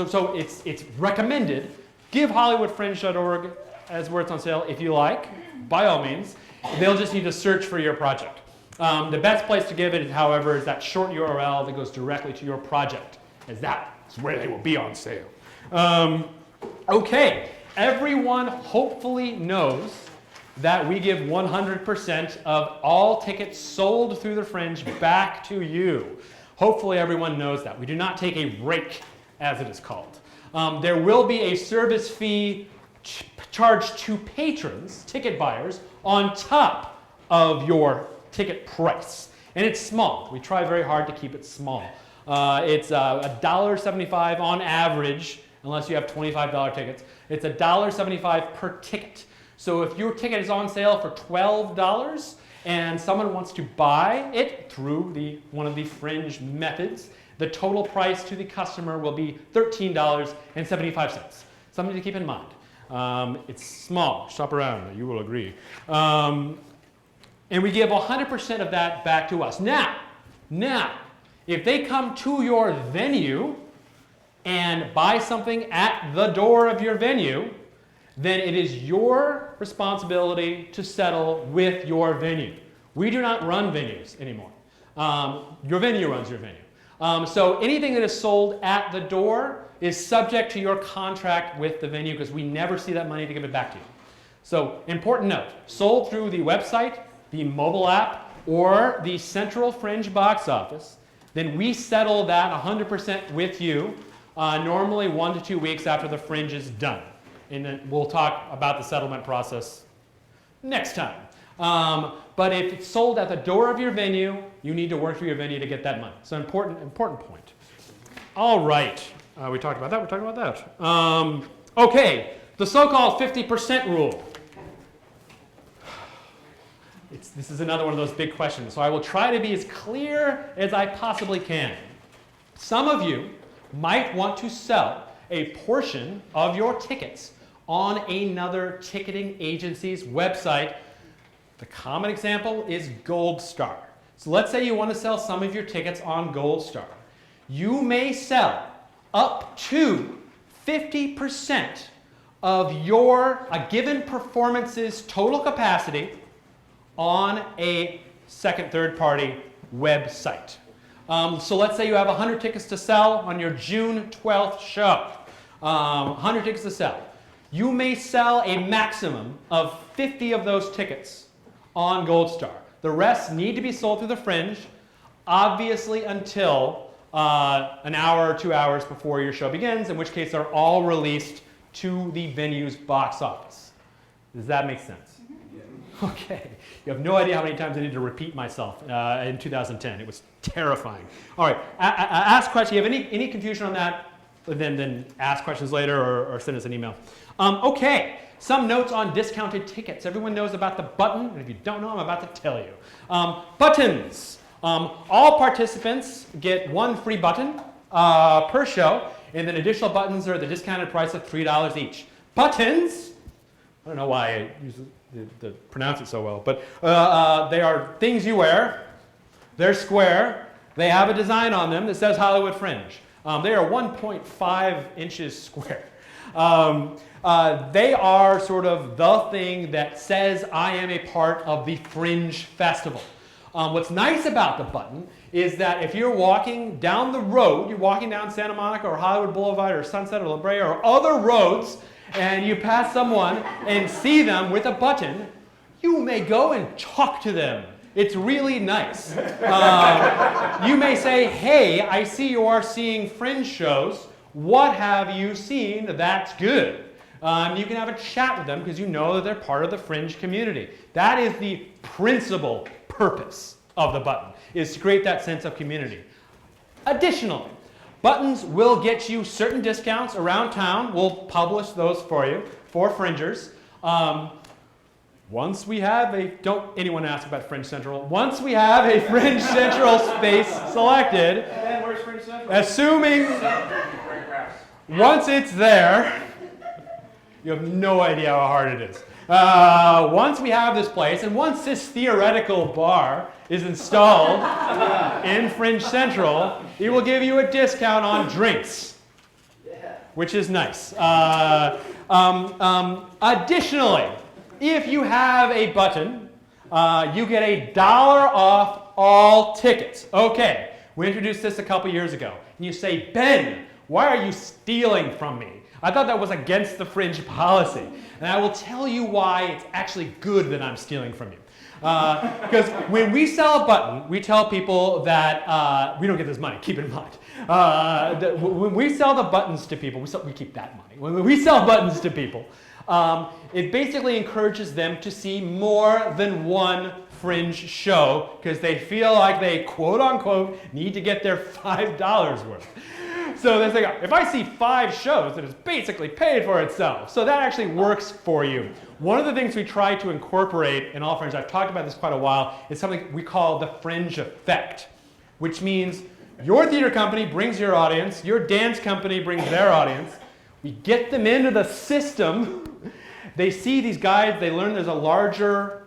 Speaker 2: So it's recommended. Give hollywoodfringe.org as where it's on sale if you like, by all means. They'll just need to search for your project. The best place to give it, however, is that short URL that goes directly to your project, as that is where they will be on sale. Okay, everyone hopefully knows that we give 100% of all tickets sold through the Fringe back to you. Hopefully everyone knows that. We do not take a rake, as it is called. There will be a service fee charged to patrons, ticket buyers, on top of your ticket price. And it's small. We try very hard to keep it small. It's $1.75 on average, unless you have $25 tickets. It's $1.75 per ticket. So if your ticket is on sale for $12 and someone wants to buy it through one of the Fringe methods, the total price to the customer will be $13.75. Something to keep in mind. It's small. Shop around. You will agree. And we give 100% of that back to us. Now, if they come to your venue and buy something at the door of your venue, then it is your responsibility to settle with your venue. We do not run venues anymore. Your venue runs your venue. So anything that is sold at the door is subject to your contract with the venue, because we never see that money to give it back to you. So important note, sold through the website, the mobile app, or the central Fringe box office, then we settle that 100% with you, normally 1 to 2 weeks after the Fringe is done. And then we'll talk about the settlement process next time. But if it's sold at the door of your venue, you need to work through your venue to get that money. So important point. All right. We talked about that. Okay. The so-called 50% rule. This is another one of those big questions. So I will try to be as clear as I possibly can. Some of you might want to sell a portion of your tickets on another ticketing agency's website. The common example is Gold Star. So let's say you want to sell some of your tickets on Gold Star. You may sell up to 50% of a given performance's total capacity on a second, third-party website. So let's say you have 100 tickets to sell on your June 12th show. 100 tickets to sell. You may sell a maximum of 50 of those tickets on Gold Star. The rest need to be sold through the Fringe, obviously until an hour or 2 hours before your show begins, in which case they're all released to the venue's box office. Does that make sense? Mm-hmm. Okay. You have no idea how many times I need to repeat myself in 2010. It was terrifying. All right. Ask questions. If you have any confusion on that, then ask questions later or send us an email. Okay. Some notes on discounted tickets. Everyone knows about the button, and if you don't know, I'm about to tell you. Buttons. All participants get one free button per show, and then additional buttons are at the discounted price of $3 each. Buttons, I don't know why I pronounce it so well, but they are things you wear. They're square. They have a design on them that says Hollywood Fringe. They are 1.5 inches square. They are sort of the thing that says I am a part of the Fringe Festival. What's nice about the button is that if you're walking down the road, you're walking down Santa Monica or Hollywood Boulevard or Sunset or La Brea or other roads, and you pass someone and see them with a button, you may go and talk to them. It's really nice. You may say, hey, I see you are seeing Fringe shows. What have you seen that's good? You can have a chat with them because you know that they're part of the Fringe community. That is the principal purpose of the button, is to create that sense of community. Additionally, buttons will get you certain discounts around town. We'll publish those for you, for Fringers. Once we have a, don't anyone ask about Fringe Central. Once we have a Fringe Central space selected,
Speaker 5: And where's Fringe Central?
Speaker 2: assuming once it's there, you have no idea how hard it is. Once we have this place, and once this theoretical bar is installed in Fringe Central, it will give you a discount on drinks, which is nice. Additionally, if you have a button, you get $1 off all tickets. Okay, we introduced this a couple years ago. And you say, Ben, why are you stealing from me? I thought that was against the Fringe policy. And I will tell you why it's actually good that I'm stealing from you. Because when we sell a button, we tell people that we don't get this money, keep in mind. When we sell the buttons to people, we keep that money. When we sell buttons to people, it basically encourages them to see more than one Fringe show because they feel like they, quote unquote, need to get their $5 worth. So they say, if I see 5 shows, it is basically paid for itself. So that actually works for you. One of the things we try to incorporate in all Fringe, I've talked about this quite a while, is something we call the Fringe effect, which means your theater company brings your audience, your dance company brings their audience. We get them into the system. They see these guides, they learn there's a larger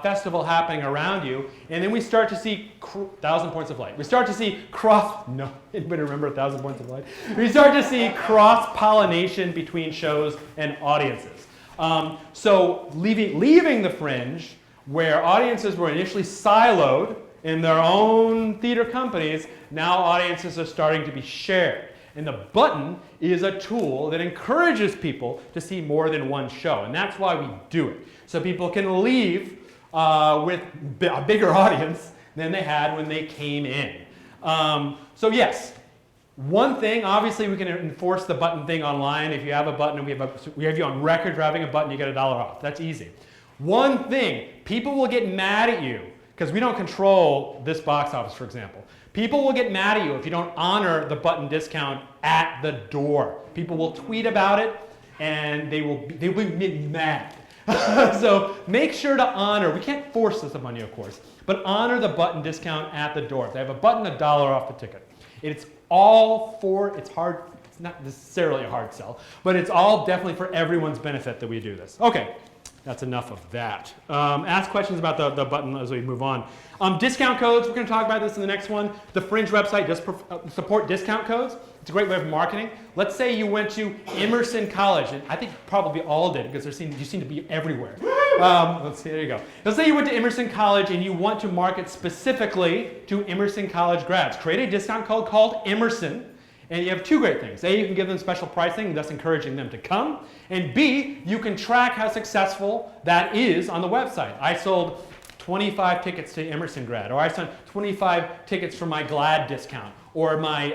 Speaker 2: festival happening around you, and then we start to see 1,000 points of light. We start to see anybody remember 1,000 points of light? We start to see cross-pollination between shows and audiences. So leaving the Fringe, where audiences were initially siloed in their own theater companies, now audiences are starting to be shared. And the button is a tool that encourages people to see more than one show. And that's why we do it. So people can leave with a bigger audience than they had when they came in. So yes, one thing, obviously we can enforce the button thing online. If you have a button and we have you on record for having a button, you get $1 off. That's easy. One thing, people will get mad at you because we don't control this box office, for example. People will get mad at you if you don't honor the button discount at the door. People will tweet about it, and they will get mad. So make sure to honor. We can't force this upon you, of course, but honor the button discount at the door. If they have a button, $1 off the ticket. It's all for. It's hard. It's not necessarily a hard sell, but it's all definitely for everyone's benefit that we do this. Okay. That's enough of that. Ask questions about the button as we move on. Discount codes, we're going to talk about this in the next one. The Fringe website does support discount codes. It's a great way of marketing. Let's say you went to Emerson College, and I think probably all did because you seem to be everywhere. Let's see, there you go. Let's say you went to Emerson College and you want to market specifically to Emerson College grads. Create a discount code called Emerson. And you have 2 great things. A, you can give them special pricing, thus encouraging them to come. And B, you can track how successful that is on the website. I sold 25 tickets to Emerson grad, or I sold 25 tickets for my GLAD discount, or my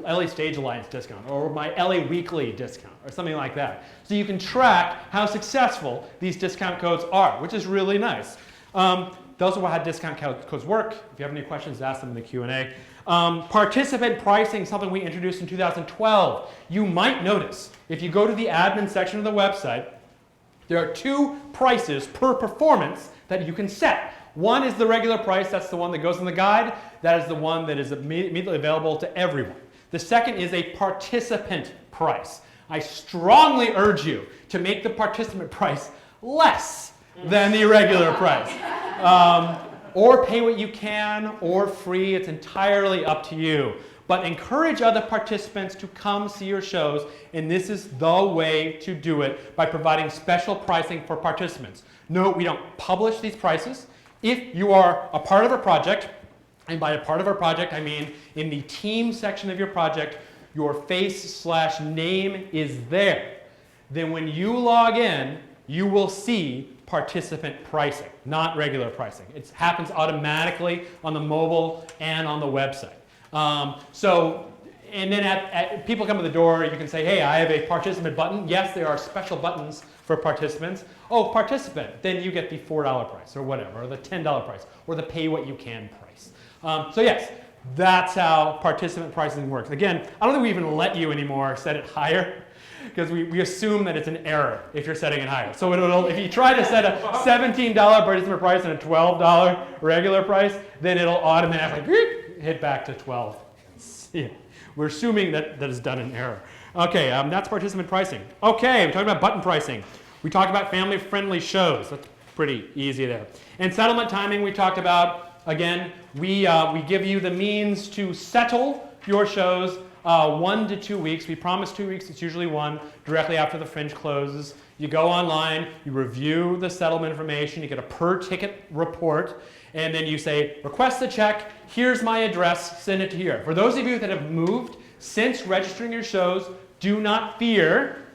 Speaker 2: LA Stage Alliance discount, or my LA Weekly discount, or something like that. So you can track how successful these discount codes are, which is really nice. Those are how discount codes work. If you have any questions, ask them in the Q&A. Participant pricing, something we introduced in 2012. You might notice, if you go to the admin section of the website, there are 2 prices per performance that you can set. One is the regular price, that's the one that goes in the guide. That is the one that is immediately available to everyone. The second is a participant price. I strongly urge you to make the participant price less than the regular price. Or pay what you can, or free. It's entirely up to you. But encourage other participants to come see your shows, and this is the way to do it, by providing special pricing for participants. Note, we don't publish these prices. If you are a part of a project, and by a part of our project, I mean in the team section of your project, your face/name is there. Then when you log in, you will see participant pricing, not regular pricing. It happens automatically on the mobile and on the website. So And then people come to the door, you can say, hey, I have a participant button. Yes, there are special buttons for participants. Oh, participant, then you get the $4 price or whatever, or the $10 price, or the pay what you can price. So yes, that's how participant pricing works. Again, I don't think we even let you anymore set it higher, because we assume that it's an error if you're setting it higher. So if you try to set a $17 participant price and a $12 regular price, then it'll automatically hit back to 12. Yeah. We're assuming that is done in error. Okay, that's participant pricing. Okay, we talked about button pricing. We talked about family-friendly shows. That's pretty easy there. And settlement timing we talked about. Again, we give you the means to settle your shows 1 to 2 weeks. We promise 2 weeks. It's usually 1, directly after the Fringe closes. You go online, you review the settlement information, you get a per-ticket report, and then you say, request the check, here's my address, send it to here. For those of you that have moved since registering your shows, do not fear.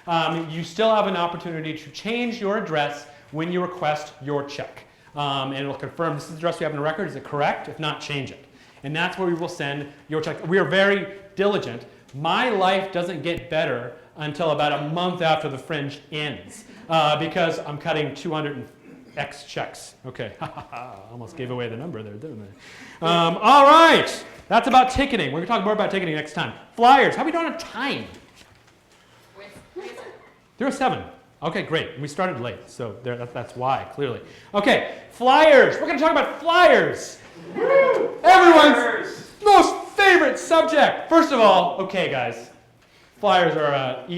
Speaker 2: You still have an opportunity to change your address when you request your check. And it'll confirm this is the address we have in the record, is it correct? If not, change it. And that's where we will send your check. We are very diligent. My life doesn't get better until about a month after the Fringe ends, because I'm cutting 200x checks. Okay, almost gave away the number there, didn't I? All right, that's about ticketing. We're going to talk more about ticketing next time. Flyers, how are we doing on time? 3:07. Okay, great. We started late, so that's why, clearly. Okay, flyers. We're going to talk about flyers. Everyone's most favorite subject. First of all, okay, guys, flyers are an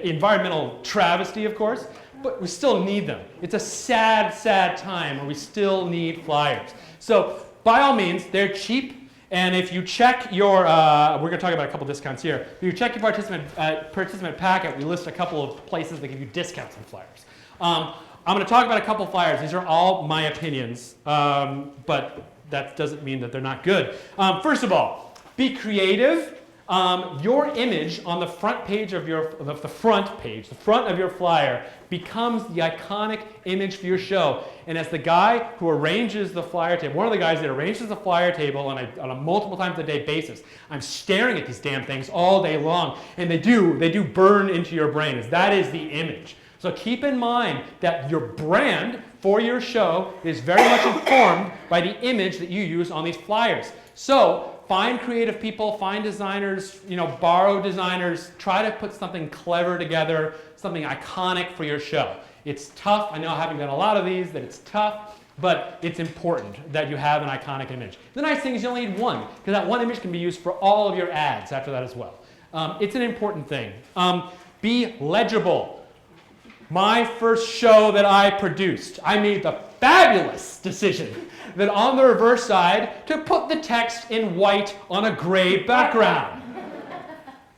Speaker 2: environmental travesty, of course, but we still need them. It's a sad, sad time where we still need flyers. So, by all means, they're cheap. And if you check your, we're going to talk about a couple discounts here. If you check your participant packet, we list a couple of places that give you discounts on flyers. I'm going to talk about a couple flyers. These are all my opinions, but that doesn't mean that they're not good. First of all, be creative. Your image on the front page of the front of your flyer becomes the iconic image for your show. And as the guy who arranges the flyer table, one of the guys that arranges the flyer table on a multiple times a day basis, I'm staring at these damn things all day long, and they do burn into your brain. That is the image. So keep in mind that your brand for your show is very much informed by the image that you use on these flyers. So find creative people, find designers, borrow designers, try to put something clever together, something iconic for your show. It's tough. I know, having done a lot of these, that it's tough, but it's important that you have an iconic image. The nice thing is you only need one, because that one image can be used for all of your ads after that as well. It's an important thing. Be legible. My first show that I produced, I made the fabulous decision that on the reverse side to put the text in white on a gray background.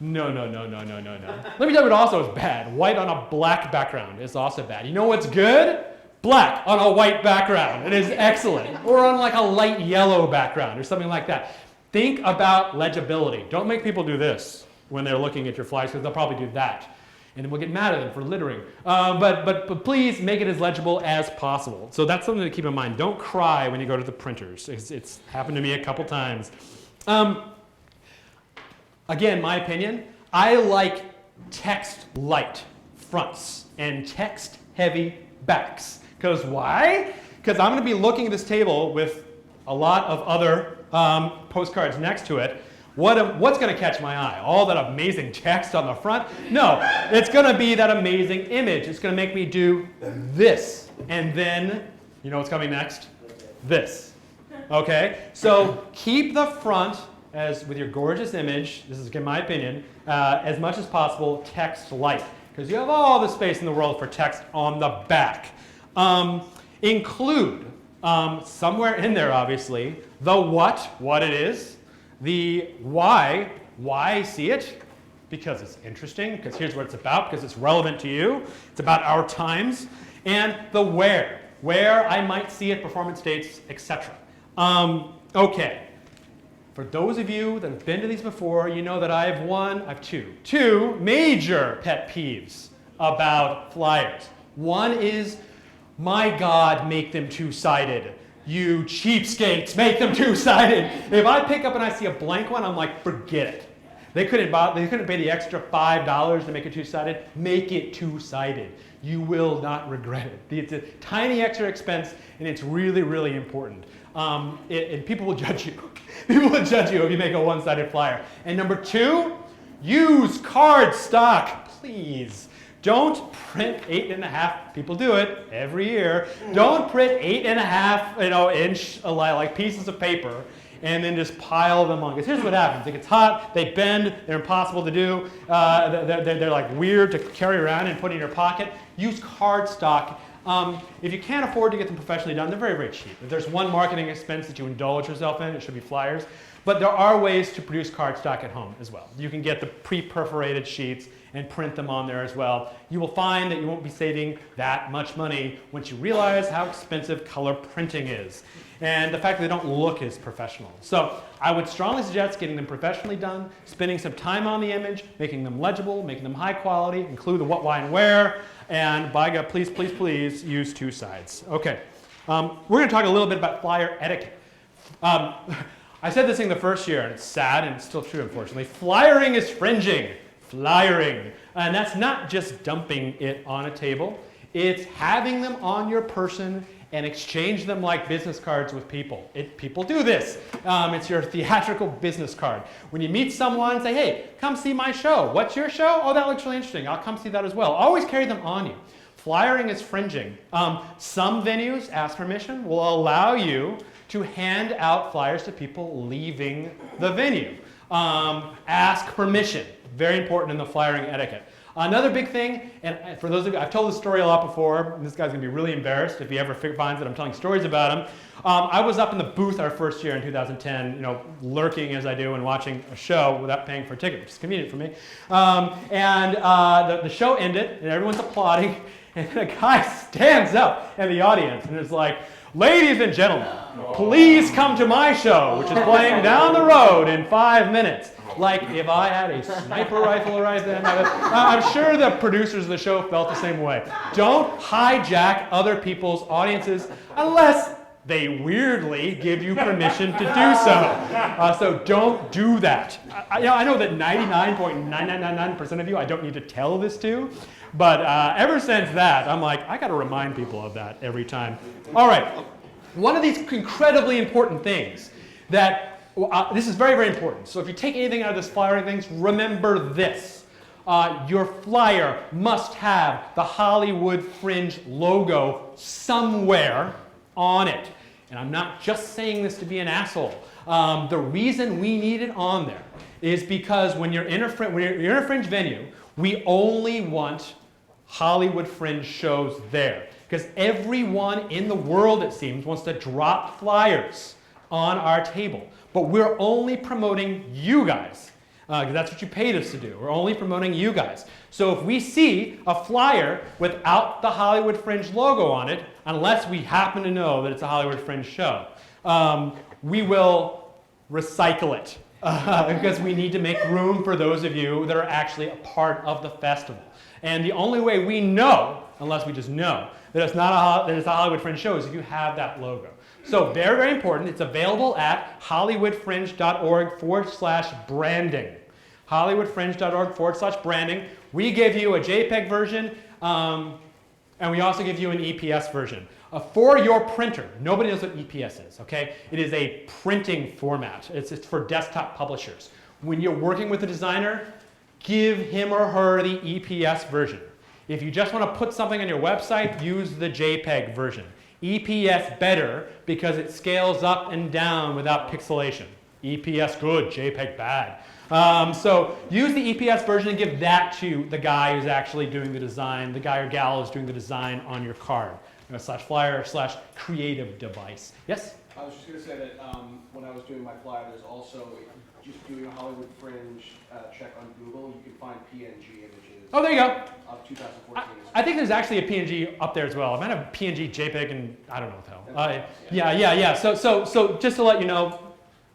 Speaker 2: No. Let me tell you what also is bad. White on a black background is also bad. You know what's good? Black on a white background. It is excellent. Or on like a light yellow background or something like that. Think about legibility. Don't make people do this when they're looking at your flyers, because they'll probably do that. And then we'll get mad at them for littering. But please make it as legible as possible. So that's something to keep in mind. Don't cry when you go to the printers. It's happened to me a couple times. Again, my opinion, I like text-light fronts and text-heavy backs. Because why? Because I'm going to be looking at this table with a lot of other postcards next to it. What's going to catch my eye? All that amazing text on the front? No, it's going to be that amazing image. It's going to make me do this. And then, you know what's coming next? This. Okay? So keep the front, as with your gorgeous image, this is again my opinion, as much as possible text light. Because you have all the space in the world for text on the back. Include, somewhere in there obviously, the what it is. The why see it? Because it's interesting, because here's what it's about, because it's relevant to you. It's about our times. And the where I might see it, performance dates, etc. Okay. For those of you that have been to these before, you know that I have two major pet peeves about flyers. One is, my God, make them two-sided. You cheapskates, make them two-sided. If I pick up and I see a blank one, I'm like, forget it. They couldn't pay the extra $5 to make it two-sided. Make it two-sided. You will not regret it. It's a tiny extra expense, and it's really, really important. And people will judge you. People will judge you if you make a one-sided flyer. And number 2, use card stock, please. Don't print 8.5. People do it every year. Don't print 8.5, inch like pieces of paper and then just pile them on. Because here's what happens: it gets hot, they bend, they're impossible to do, they're like weird to carry around and put in your pocket. Use cardstock. If you can't afford to get them professionally done, they're very, very cheap. If there's one marketing expense that you indulge yourself in, it should be flyers. But there are ways to produce cardstock at home as well. You can get the pre-perforated sheets and print them on there as well. You will find that you won't be saving that much money once you realize how expensive color printing is and the fact that they don't look as professional. So I would strongly suggest getting them professionally done, spending some time on the image, making them legible, making them high quality, include the what, why, and where, and by God, please, please, please use 2 sides. Okay, we're going to talk a little bit about flyer etiquette. I said this thing the first year, and it's sad, and it's still true, unfortunately. Flyering is fringing. Flyering. And that's not just dumping it on a table. It's having them on your person and exchange them like business cards with people. People do this. It's your theatrical business card. When you meet someone, say, hey, come see my show. What's your show? Oh, that looks really interesting. I'll come see that as well. Always carry them on you. Flyering is fringing. Some venues, ask permission, will allow you to hand out flyers to people leaving the venue. Ask permission. Very important in the flyering etiquette. Another big thing, and for those of you, I've told this story a lot before, and this guy's gonna be really embarrassed if he ever finds that I'm telling stories about him. I was up in the booth our first year in 2010, lurking as I do and watching a show without paying for a ticket, which is convenient for me. The show ended, and everyone's applauding, and a guy stands up in the audience and is like, ladies and gentlemen, please come to my show, which is playing down the road in 5 minutes. Like if I had a sniper rifle right then. I'm sure the producers of the show felt the same way. Don't hijack other people's audiences unless they weirdly give you permission to do so. So don't do that. I know that 99.9999% of you I don't need to tell this to, but ever since that, I'm like, I got to remind people of that every time. All right, one of these incredibly important things that this is very, very important. So if you take anything out of this flyering things, remember this. Your flyer must have the Hollywood Fringe logo somewhere on it. And I'm not just saying this to be an asshole. The reason we need it on there is because when you're in a Fringe venue, we only want Hollywood Fringe shows there. Because everyone in the world, it seems, wants to drop flyers on our table. But we're only promoting you guys, because that's what you paid us to do. We're only promoting you guys. So if we see a flyer without the Hollywood Fringe logo on it, unless we happen to know that it's a Hollywood Fringe show, we will recycle it, because we need to make room for those of you that are actually a part of the festival. And the only way we know, unless we just know, that it's not that it's a Hollywood Fringe show is if you have that logo. So very, very important. It's available at hollywoodfringe.org/branding. hollywoodfringe.org/branding. We give you a JPEG version, and we also give you an EPS version. For your printer, nobody knows what EPS is, okay? It is a printing format. It's for desktop publishers. When you're working with a designer, give him or her the EPS version. If you just want to put something on your website, use the JPEG version. EPS better because it scales up and down without pixelation. EPS good, JPEG bad. So use the EPS version and give that to the guy who's actually doing the design, the guy or gal who's doing the design on your card. /flyer/creative device. Yes?
Speaker 5: I was just going to say that when I was doing my flyer, there's also just doing a Hollywood Fringe check on Google. You can find PNG images.
Speaker 2: Oh, there you go.
Speaker 5: Of 2014.
Speaker 2: I think there's actually a PNG up there as well. I might have PNG, JPEG, and I don't know what the hell. Yeah. So just to let you know,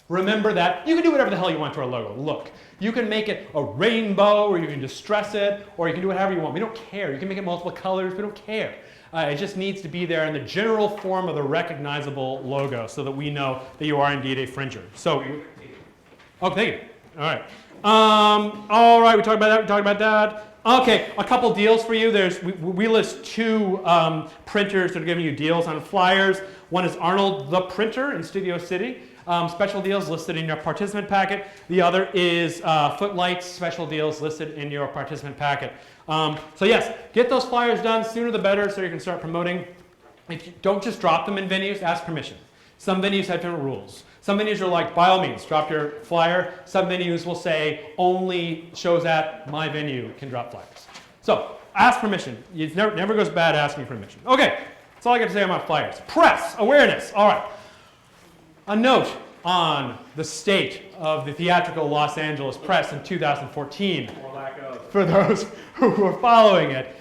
Speaker 2: remember that you can do whatever the hell you want to our logo. Look, you can make it a rainbow, or you can distress it, or you can do whatever you want. We don't care. You can make it multiple colors. We don't care. It just needs to be there in the general form of the recognizable logo so that we know that you are indeed a Fringer. So, oh, thank you. All right. All right, we talked about that. Okay, a couple deals for you. We list two printers that are giving you deals on flyers. One is Arnold the Printer in Studio City. Special deals listed in your participant packet. The other is Footlights, special deals listed in your participant packet. So yes, get those flyers done sooner the better so you can start promoting. If you don't just drop them in venues, ask permission. Some venues have different rules. Some venues are like, by all means, drop your flyer. Some venues will say, only shows at my venue can drop flyers. So, ask permission. It never goes bad asking permission. Okay, that's all I got to say about flyers. Press, awareness, all right. A note on the state of the theatrical Los Angeles press in 2014, or lack of, for those who are following it.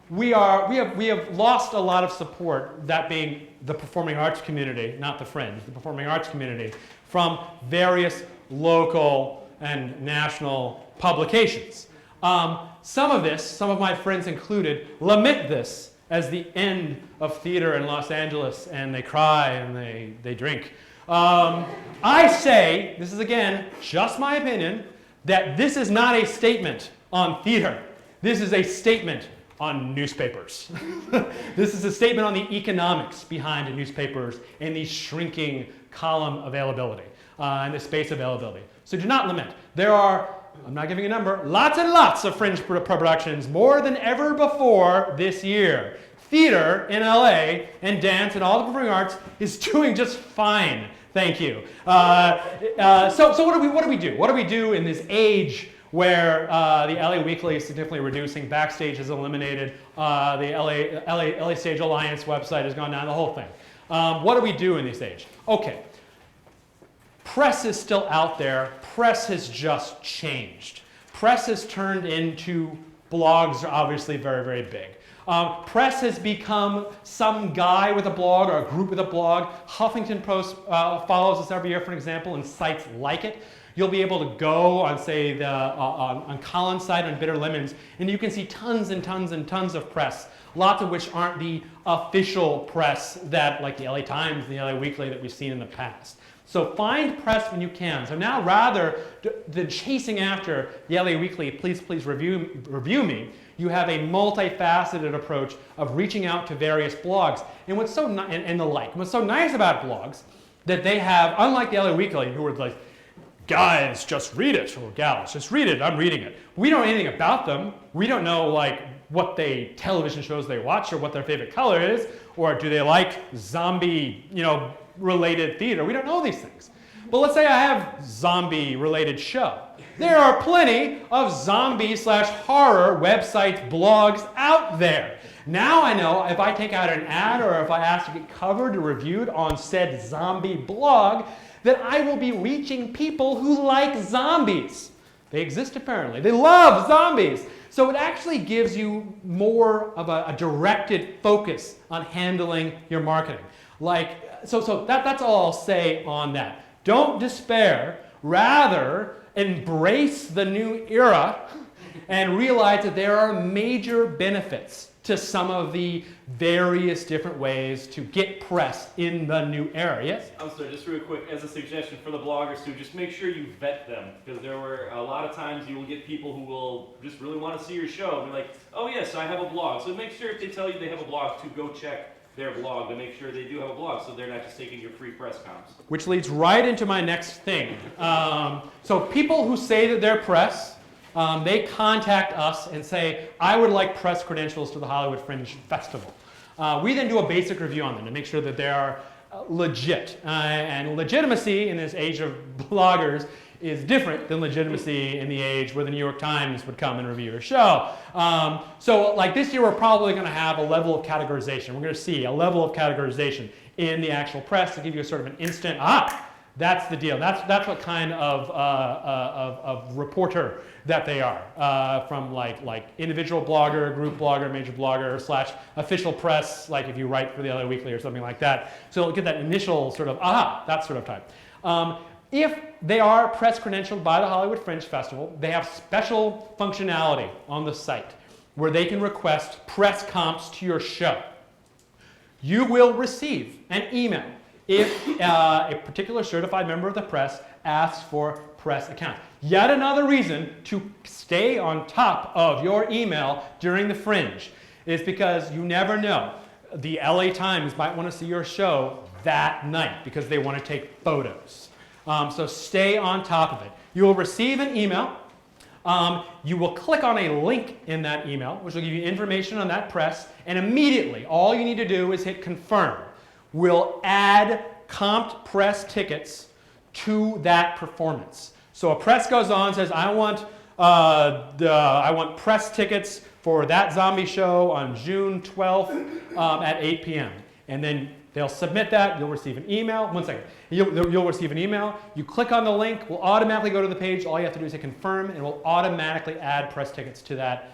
Speaker 2: We have lost a lot of support, that being the performing arts community, not the Fringe, the performing arts community, from various local and national publications. Some of my friends included, lament this as the end of theater in Los Angeles, and they cry and they drink. I say, this is again just my opinion, that this is not a statement on theater. This is a statement on newspapers. This is a statement on the economics behind newspapers and the shrinking column availability and the space availability. So do not lament. There are, I'm not giving a number, lots and lots of Fringe productions, more than ever before this year. Theater in LA and dance and all the performing arts is doing just fine. Thank you. So what do we do? What do we do in this age where the LA Weekly is significantly reducing, Backstage is eliminated, the LA Stage Alliance website has gone down, the whole thing. What do we do in this age? Okay, press is still out there, press has just changed. Press has turned into, blogs are obviously very, very big. Press has become some guy with a blog or a group with a blog. Huffington Post follows us every year, for example, and sites like it. You'll be able to go on, say, on Colin's site on Bitter Lemons, and you can see tons and tons and tons of press, lots of which aren't the official press that, like the LA Times and the LA Weekly that we've seen in the past. So find press when you can. So now rather than chasing after the LA Weekly, please review me, you have a multifaceted approach of reaching out to various blogs. And what's so and the like. What's so nice about blogs that they have, unlike the LA Weekly, who are like, guys, just read it, or gals, just read it, I'm reading it. We don't know anything about them. We don't know like what television shows they watch or what their favorite color is, or do they like zombie, related theater. We don't know these things. But let's say I have zombie related show. There are plenty of zombie/horror websites, blogs out there. Now I know if I take out an ad or if I ask to get covered or reviewed on said zombie blog, that I will be reaching people who like zombies. They exist apparently. They love zombies. So it actually gives you more of a directed focus on handling your marketing. So that's all I'll say on that. Don't despair. Rather, embrace the new era and realize that there are major benefits to some of the various different ways to get press in the new era. Yes?
Speaker 8: I'm sorry, just real quick, as a suggestion for the bloggers too, just make sure you vet them, because there were a lot of times you will get people who will just really want to see your show. They're like, oh yes, I have a blog. So make sure if they tell you they have a blog to go check their blog to make sure they do have a blog, so they're not just taking your free press comps.
Speaker 2: Which leads right into my next thing. So people who say that they're press, they contact us and say, I would like press credentials to the Hollywood Fringe Festival. We then do a basic review on them to make sure that they are legit. And legitimacy in this age of bloggers is different than legitimacy in the age where the New York Times would come and review your show. So like this year, we're probably going to have a level of categorization. We're going to see a level of categorization in the actual press to give you a sort of an instant, that's the deal. That's what kind of reporter that they are. From like individual blogger, group blogger, major blogger, / official press, like if you write for the LA Weekly or something like that. So you'll get that initial sort of, that sort of type. If they are press credentialed by the Hollywood Fringe Festival, they have special functionality on the site where they can request press comps to your show. You will receive an email if a particular certified member of the press asks for press accounts. Yet another reason to stay on top of your email during the Fringe is because you never know. The LA Times might want to see your show that night because they want to take photos. So stay on top of it. You will receive an email. You will click on a link in that email, which will give you information on that press, and immediately all you need to do is hit confirm. We'll add comped press tickets to that performance. So a press goes on and says, I want press tickets for that zombie show on June 12th at 8 p.m. And then they'll submit that. You'll receive an email. One second. You'll receive an email. You click on the link. We'll automatically go to the page. All you have to do is hit confirm, and we'll automatically add press tickets to that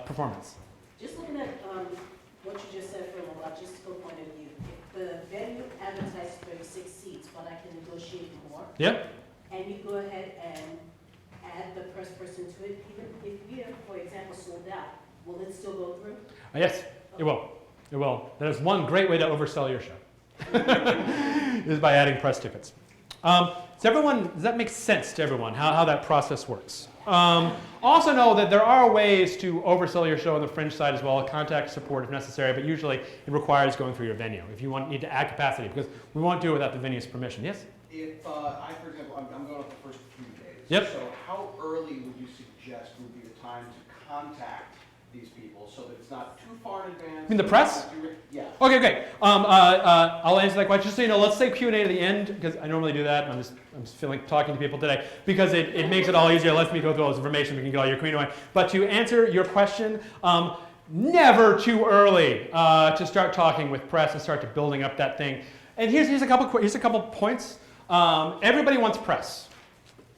Speaker 2: performance.
Speaker 9: Just looking at what you just said from a logistical point of view, if the venue advertises 36 seats, but I can negotiate more,
Speaker 2: Yeah?
Speaker 9: and you go ahead and add the press person to it, even if we are, for example, sold out, will it still go through?
Speaker 2: Yes, it will. It will. That is one great way to oversell your show, is by adding press tickets. Does that make sense to everyone, how that process works? Also know that there are ways to oversell your show on the Fringe side as well, contact support if necessary, but usually it requires going through your venue if you need to add capacity, because we won't do it without the venue's permission. Yes?
Speaker 5: If for example, I'm going up the first few days.
Speaker 2: Yep.
Speaker 5: So how early would you suggest would be the time to contact these people so that it's not too far in advance?
Speaker 2: You mean the press?
Speaker 5: Yeah.
Speaker 2: Okay, great. I'll answer that question. Just so you know, let's say Q&A to the end, because I normally do that. I'm just feeling talking to people today, because it makes it all easier. It lets me go through all this information. We can get all your Q&A away. But to answer your question, never too early to start talking with press and start to building up that thing. And here's a couple points. Everybody wants press.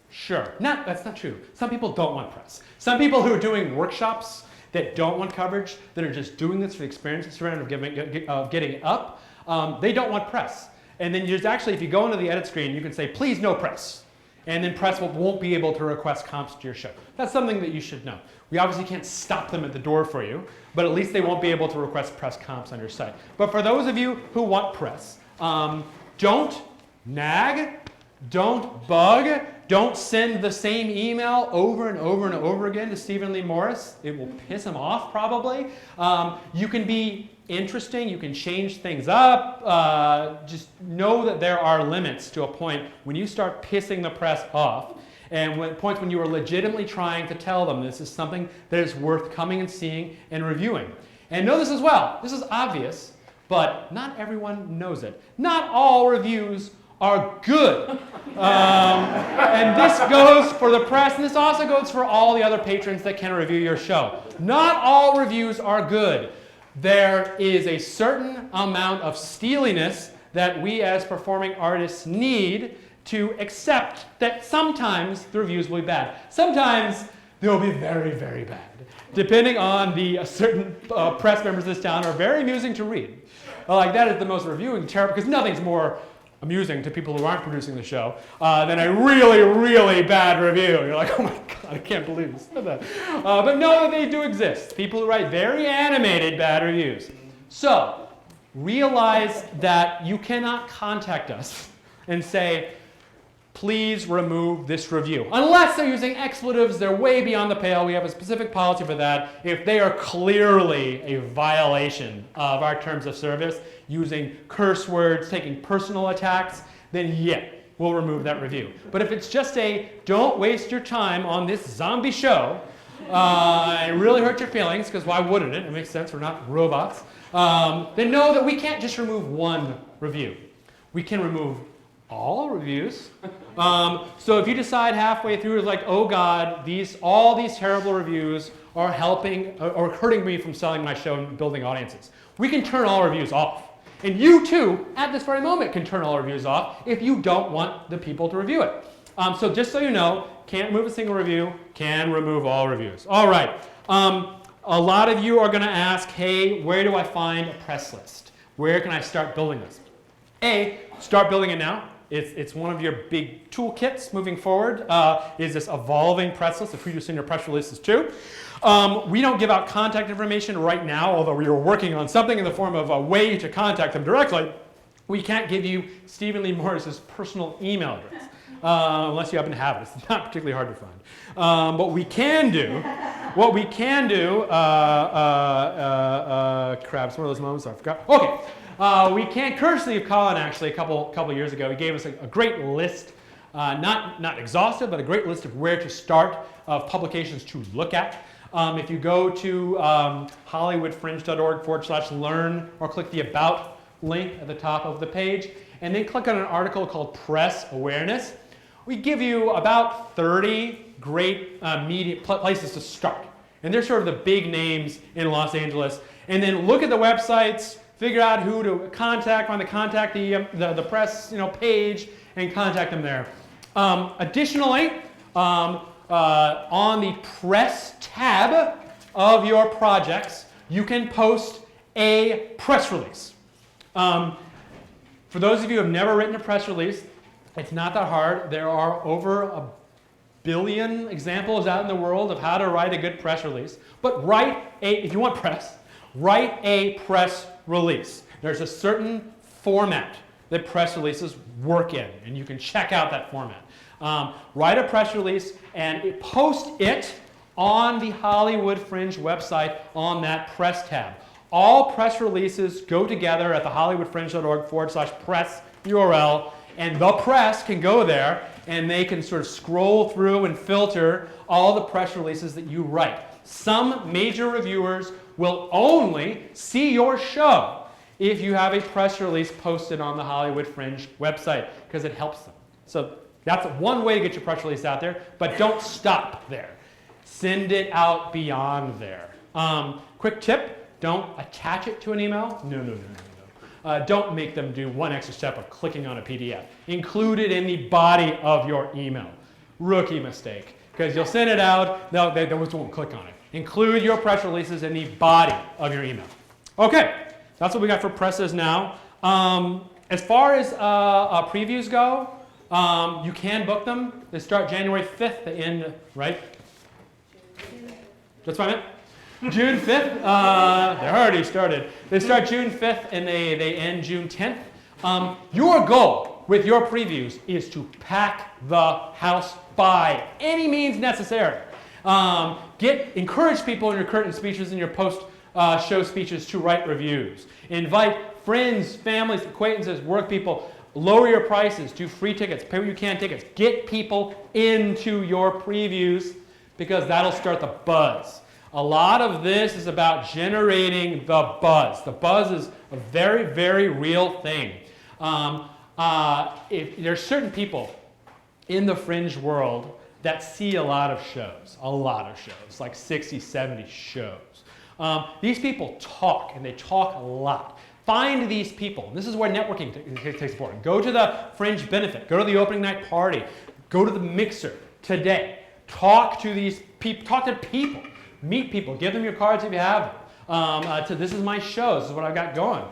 Speaker 2: Sure. That's not true. Some people don't want press. Some people who are doing workshops that don't want coverage, that are just doing this for the experience surround of getting up, they don't want press. And then there's actually, if you go into the edit screen, you can say, please no press. And then press won't be able to request comps to your show. That's something that you should know. We obviously can't stop them at the door for you, but at least they won't be able to request press comps on your site. But for those of you who want press, don't nag, don't bug, don't send the same email over and over and over again to Stephen Lee Morris. It will piss him off probably. You can be interesting, you can change things up. Just know that there are limits to a point when you start pissing the press off, and points when you are legitimately trying to tell them this is something that is worth coming and seeing and reviewing. And know this as well, this is obvious, but not everyone knows it. Not all reviews are good. And this goes for the press, and this also goes for all the other patrons that can review your show. Not all reviews are good. There is a certain amount of steeliness that we as performing artists need to accept that sometimes the reviews will be bad. Sometimes they'll be very, very bad. Depending on the certain press members of this town are very amusing to read. Like that is the most reviewing terrible, because nothing's more amusing to people who aren't producing the show than a really, really bad review. You're like, oh my God, I can't believe you said that. But know that they do exist. People who write very animated bad reviews. So realize that you cannot contact us and say, please remove this review. Unless they're using expletives, they're way beyond the pale. We have a specific policy for that. If they are clearly a violation of our terms of service, using curse words, taking personal attacks, then yeah, we'll remove that review. But if it's just a, don't waste your time on this zombie show, and really hurt your feelings, because why wouldn't it? It makes sense, we're not robots. Then know that we can't just remove one review. We can remove all reviews. So if you decide halfway through, it's like, oh God, all these terrible reviews are helping or hurting me from selling my show and building audiences, we can turn all reviews off. And you too, at this very moment, can turn all reviews off if you don't want the people to review it. So just so you know, can't remove a single review, can remove all reviews. All right. A lot of you are going to ask, hey, where do I find a press list? Where can I start building this? Start building it now. It's one of your big toolkits moving forward, is this evolving press list, if you send your press releases too. We don't give out contact information right now, although we are working on something in the form of a way to contact them directly. We can't give you Stephen Lee Morris's personal email address. unless you happen to have it. It's not particularly hard to find. What we can do, crap, it's one of those moments I forgot. Okay, we can, courtesy of Colin actually a couple years ago, he gave us a great list, not exhaustive, but a great list of where to start of publications to look at. If you go to hollywoodfringe.org/learn or click the About link at the top of the page and then click on an article called Press Awareness, we give you about 30 great media places to start. And they're sort of the big names in Los Angeles. And then look at the websites, figure out who to contact, find the press page, and contact them there. Additionally, on the press tab of your projects, you can post a press release. For those of you who have never written a press release, it's not that hard. There are over 1 billion examples out in the world of how to write a good press release. But if you want press, write a press release. There's a certain format that press releases work in, and you can check out that format. Write a press release and post it on the Hollywood Fringe website on that press tab. All press releases go together at the hollywoodfringe.org/press URL, and the press can go there and they can sort of scroll through and filter all the press releases that you write. Some major reviewers will only see your show if you have a press release posted on the Hollywood Fringe website, because it helps them. So that's one way to get your press release out there, but don't stop there. Send it out beyond there. Quick tip, don't attach it to an email. No. Don't make them do one extra step of clicking on a PDF. Include it in the body of your email. Rookie mistake, because you'll send it out, they won't click on it. Include your press releases in the body of your email. Okay, that's what we got for presses now. As far as previews go, you can book them. They start January 5th, they end, right? That's what I meant. June 5th, they're already started. They start June 5th and they end June 10th. Your goal with your previews is to pack the house by any means necessary. Encourage people in your curtain speeches and your post-show speeches to write reviews. Invite friends, families, acquaintances, work people. Lower your prices, do free tickets, pay what you can tickets. Get people into your previews because that'll start the buzz. A lot of this is about generating the buzz. The buzz is a very, very real thing. If there's certain people in the Fringe world that see a lot of shows, like 60, 70 shows. These people talk, and they talk a lot. Find these people. This is where networking takes place. Go to the Fringe benefit. Go to the opening night party. Go to the mixer today. Talk to these people. Talk to people. Meet people. Give them your cards if you have them. This is my show. This is what I've got going.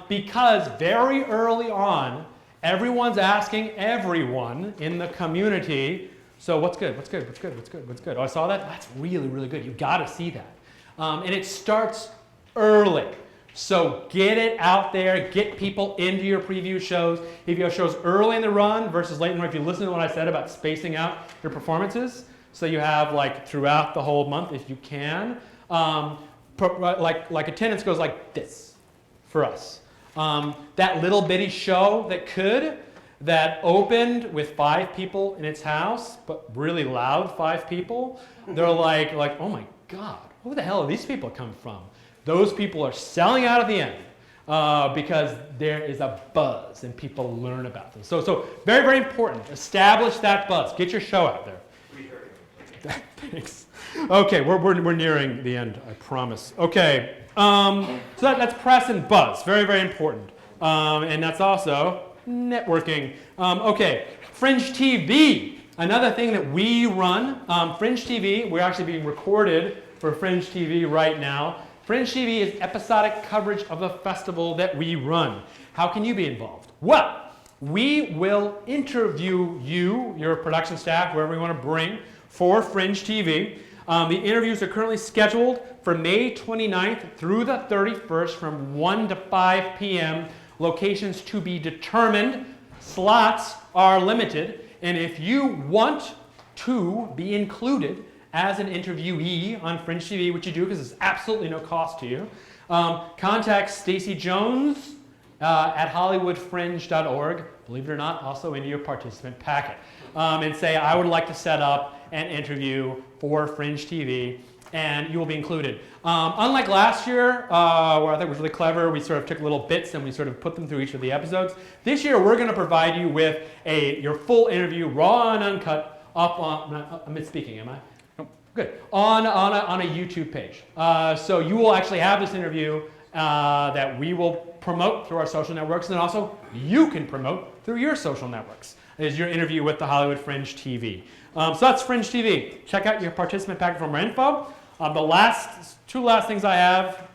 Speaker 2: Because very early on, everyone's asking everyone in the community, so what's good? What's good? What's good? What's good? What's good? Oh, I saw that? That's really, really good. You've got to see that. And it starts early. So get it out there. Get people into your preview shows. If you have shows early in the run versus late in the run, if you listen to what I said about spacing out your performances, so you have like throughout the whole month if you can. Like attendance goes like this for us. That little bitty show that opened with 5 people in its house, but really loud 5 people, they're like, oh my God, where the hell have these people come from? Those people are selling out at the end because there is a buzz and people learn about them. So very, very important. Establish that buzz. Get your show out there. Thanks. Okay, we're nearing the end, I promise. Okay, so that's press and buzz. Very, very important. And that's also networking. Okay, Fringe TV. Another thing that we run. Fringe TV, we're actually being recorded for Fringe TV right now. Fringe TV is episodic coverage of the festival that we run. How can you be involved? Well, we will interview you, your production staff, wherever we want to bring, for Fringe TV. The interviews are currently scheduled for May 29th through the 31st from 1 to 5 p.m. Locations to be determined. Slots are limited. And if you want to be included as an interviewee on Fringe TV, which you do because it's absolutely no cost to you, contact Stacey Jones at hollywoodfringe.org, believe it or not, also in your participant packet, and say, I would like to set up an interview for Fringe TV, and you will be included. Unlike last year, where I think it was really clever, we sort of took little bits and we sort of put them through each of the episodes. This year, we're going to provide you with your full interview, raw and uncut, up on, I'm misspeaking, am I? No, good. On a YouTube page. So you will actually have this interview that we will promote through our social networks, and then also you can promote through your social networks. Is your interview with the Hollywood Fringe TV. So that's Fringe TV. Check out your participant packet for more info. The two last things I have,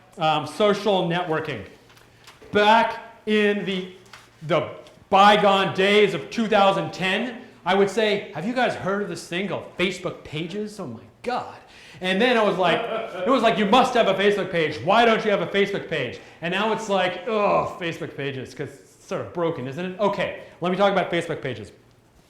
Speaker 2: social networking. Back in the bygone days of 2010, I would say, have you guys heard of this thing called Facebook pages? Oh my God. And then it was like, you must have a Facebook page. Why don't you have a Facebook page? And now it's like, oh, Facebook pages, because it's sort of broken, isn't it? Okay, let me talk about Facebook pages.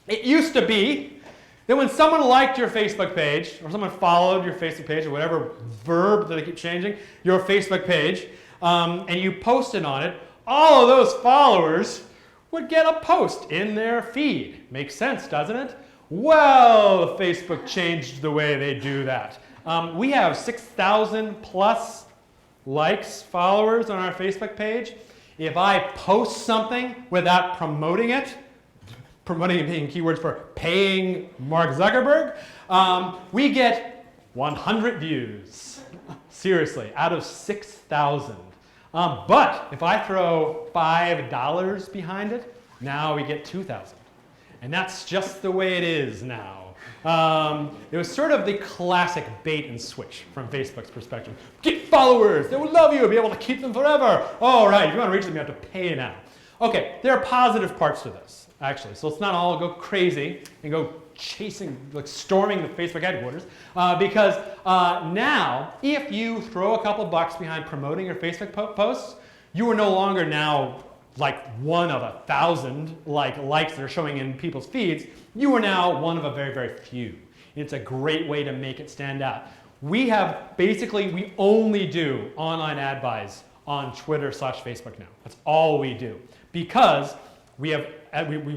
Speaker 2: It used to be that when someone liked your Facebook page, or someone followed your Facebook page, or whatever verb that they keep changing, your Facebook page, and you posted on it, all of those followers would get a post in their feed. Makes sense, doesn't it? Well, Facebook changed the way they do that. We have 6,000 plus likes, followers on our Facebook page. If I post something without promoting it being keywords for paying Mark Zuckerberg, we get 100 views. Seriously, out of 6,000. But if I throw $5 behind it, now we get 2,000. And that's just the way it is now. It was sort of the classic bait and switch from Facebook's perspective. Get followers, they will love you, be able to keep them forever. Oh, right, if you want to reach them, you have to pay now. Okay, there are positive parts to this, actually. So let's not all go crazy and go chasing, like storming the Facebook headquarters. Because now, if you throw a couple bucks behind promoting your Facebook posts, you are no longer now like one of 1,000 likes that are showing in people's feeds. You are now one of a very, very few. It's a great way to make it stand out. We only do online ad buys on Twitter/Facebook now. That's all we do. Because we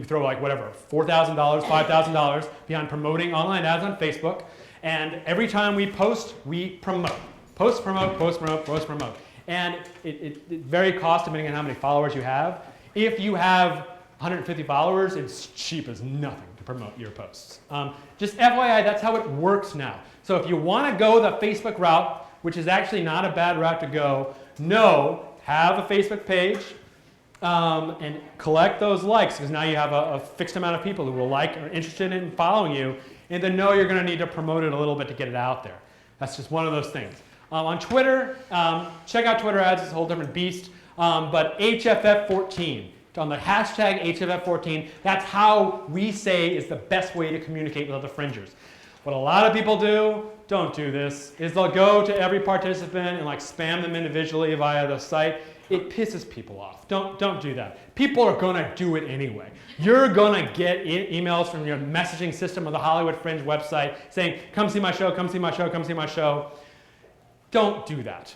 Speaker 2: throw like whatever, $4,000, $5,000 behind promoting online ads on Facebook. And every time we post, we promote. Post, promote, post, promote, post, promote. And it very cost depending on how many followers you have. If you have 150 followers, it's cheap as nothing to promote your posts. Just FYI, that's how it works now. So if you want to go the Facebook route, which is actually not a bad route to go, have a Facebook page and collect those likes, because now you have a fixed amount of people who will like or are interested in following you, and then you're going to need to promote it a little bit to get it out there. That's just one of those things. On Twitter, check out Twitter ads, it's a whole different beast. But HFF14, on the hashtag HFF14, that's how we say is the best way to communicate with other Fringers. What a lot of people do, don't do this, is they'll go to every participant and like spam them individually via the site. It pisses people off. Don't do that. People are going to do it anyway. You're going to get emails from your messaging system of the Hollywood Fringe website saying, come see my show, come see my show, come see my show. Don't do that.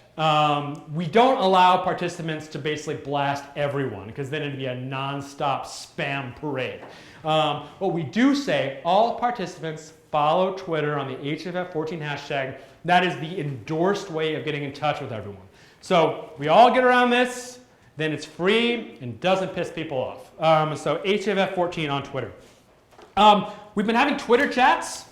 Speaker 2: We don't allow participants to basically blast everyone, because then it'd be a non-stop spam parade. What we do say, all participants follow Twitter on the HFF14 hashtag. That is the endorsed way of getting in touch with everyone. So we all get around this, then it's free and doesn't piss people off. So HFF14 on Twitter. We've been having Twitter chats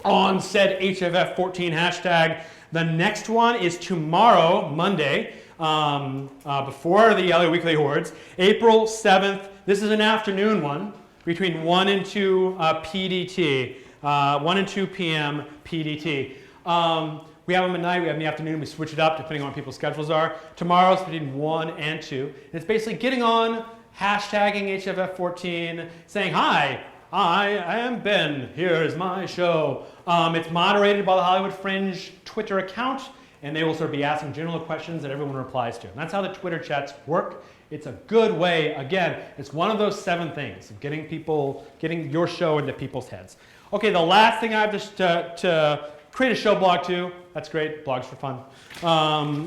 Speaker 2: on said HFF14 hashtag. The next one is tomorrow, Monday, before the LA Weekly Awards, April 7th. This is an afternoon one between 1 and 2 PDT, 1 and 2 p.m. PDT. We have them at night, we have them in the afternoon, we switch it up depending on what people's schedules are. Tomorrow's between 1 and 2. And it's basically getting on, hashtagging HFF14, saying, hi, I am Ben, here is my show. It's moderated by the Hollywood Fringe Twitter account, and they will sort of be asking general questions that everyone replies to. And that's how the Twitter chats work. It's a good way, again, it's one of those 7 things, of getting your show into people's heads. Okay, the last thing I have to create a show blog too. That's great, blogs for fun.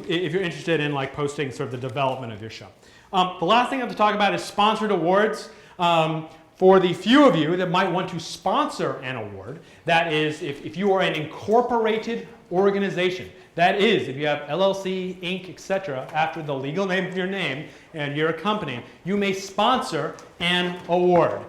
Speaker 2: If you're interested in like posting sort of the development of your show. The last thing I have to talk about is sponsored awards. For the few of you that might want to sponsor an award, that is, if you are an incorporated organization, that is, if you have LLC, Inc., etc., after the legal name of your name and you're a company, you may sponsor an award.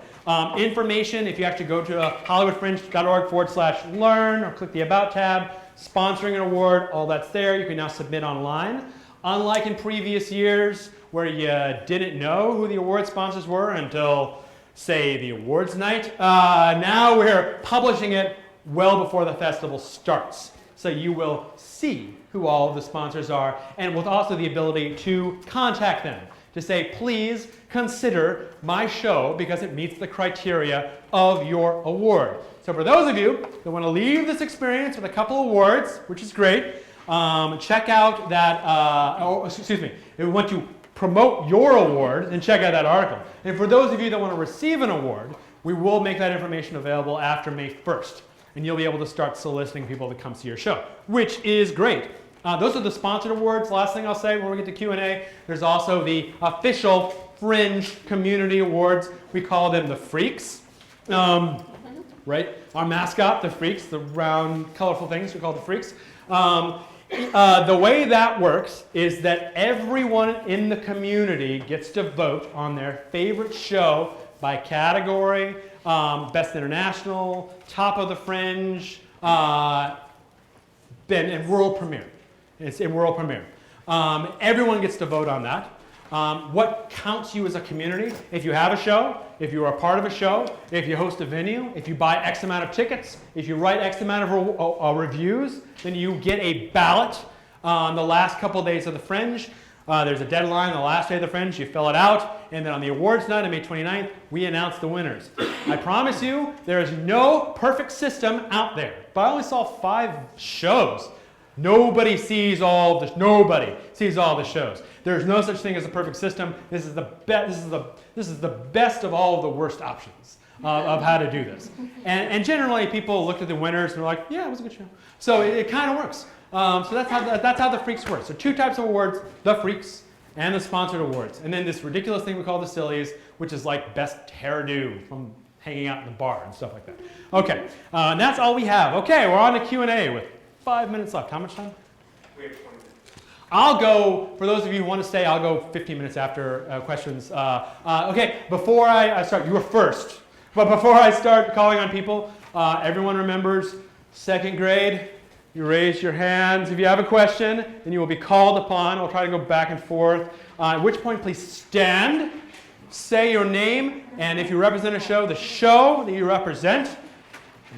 Speaker 2: Information, if you actually go to hollywoodfringe.org/learn or click the About tab, sponsoring an award, all that's there. You can now submit online. Unlike in previous years where you didn't know who the award sponsors were until, say, the awards night, now we're publishing it well before the festival starts. So you will see who all of the sponsors are, and with also the ability to contact them to say, please consider my show because it meets the criteria of your award. So for those of you that want to leave this experience with a couple awards, which is great, check out that, if you want to promote your award, then check out that article. And for those of you that want to receive an award, we will make that information available after May 1st. And you'll be able to start soliciting people to come see your show, which is great. Those are the sponsored awards. Last thing I'll say when we get to Q&A, there's also the official Fringe Community Awards. We call them the Freaks. Right? Our mascot, the Freaks, the round, colorful things, we call the Freaks. The way that works is that everyone in the community gets to vote on their favorite show by category, Best International, Top of the Fringe, and World Premiere. It's in World Premiere. Everyone gets to vote on that. What counts you as a community? If you have a show, if you are a part of a show, if you host a venue, if you buy X amount of tickets, if you write X amount of reviews, then you get a ballot on the last couple days of the Fringe. There's a deadline on the last day of the Fringe. You fill it out, and then on the awards night on May 29th, we announce the winners. I promise you, there is no perfect system out there. But I only saw 5 shows. Nobody sees all the shows. There's no such thing as a perfect system. This is the best of all of the worst options of how to do this. And generally, people looked at the winners and were like, "Yeah, it was a good show." So it kind of works. So that's how the Freaks work. So 2 types of awards: the Freaks and the sponsored awards. And then this ridiculous thing we call the Sillies, which is like best hairdo from hanging out in the bar and stuff like that. Okay, and that's all we have. Okay, we're on to Q&A with 5 minutes left. How much time?
Speaker 10: We have 20 minutes.
Speaker 2: I'll go, for those of you who want to stay, I'll go 15 minutes after questions. Okay, before I start, you were first. But before I start calling on people, everyone remembers 2nd grade. You raise your hands if you have a question, and you will be called upon. We'll try to go back and forth. At which point, please stand, say your name, and if you represent a show, the show that you represent,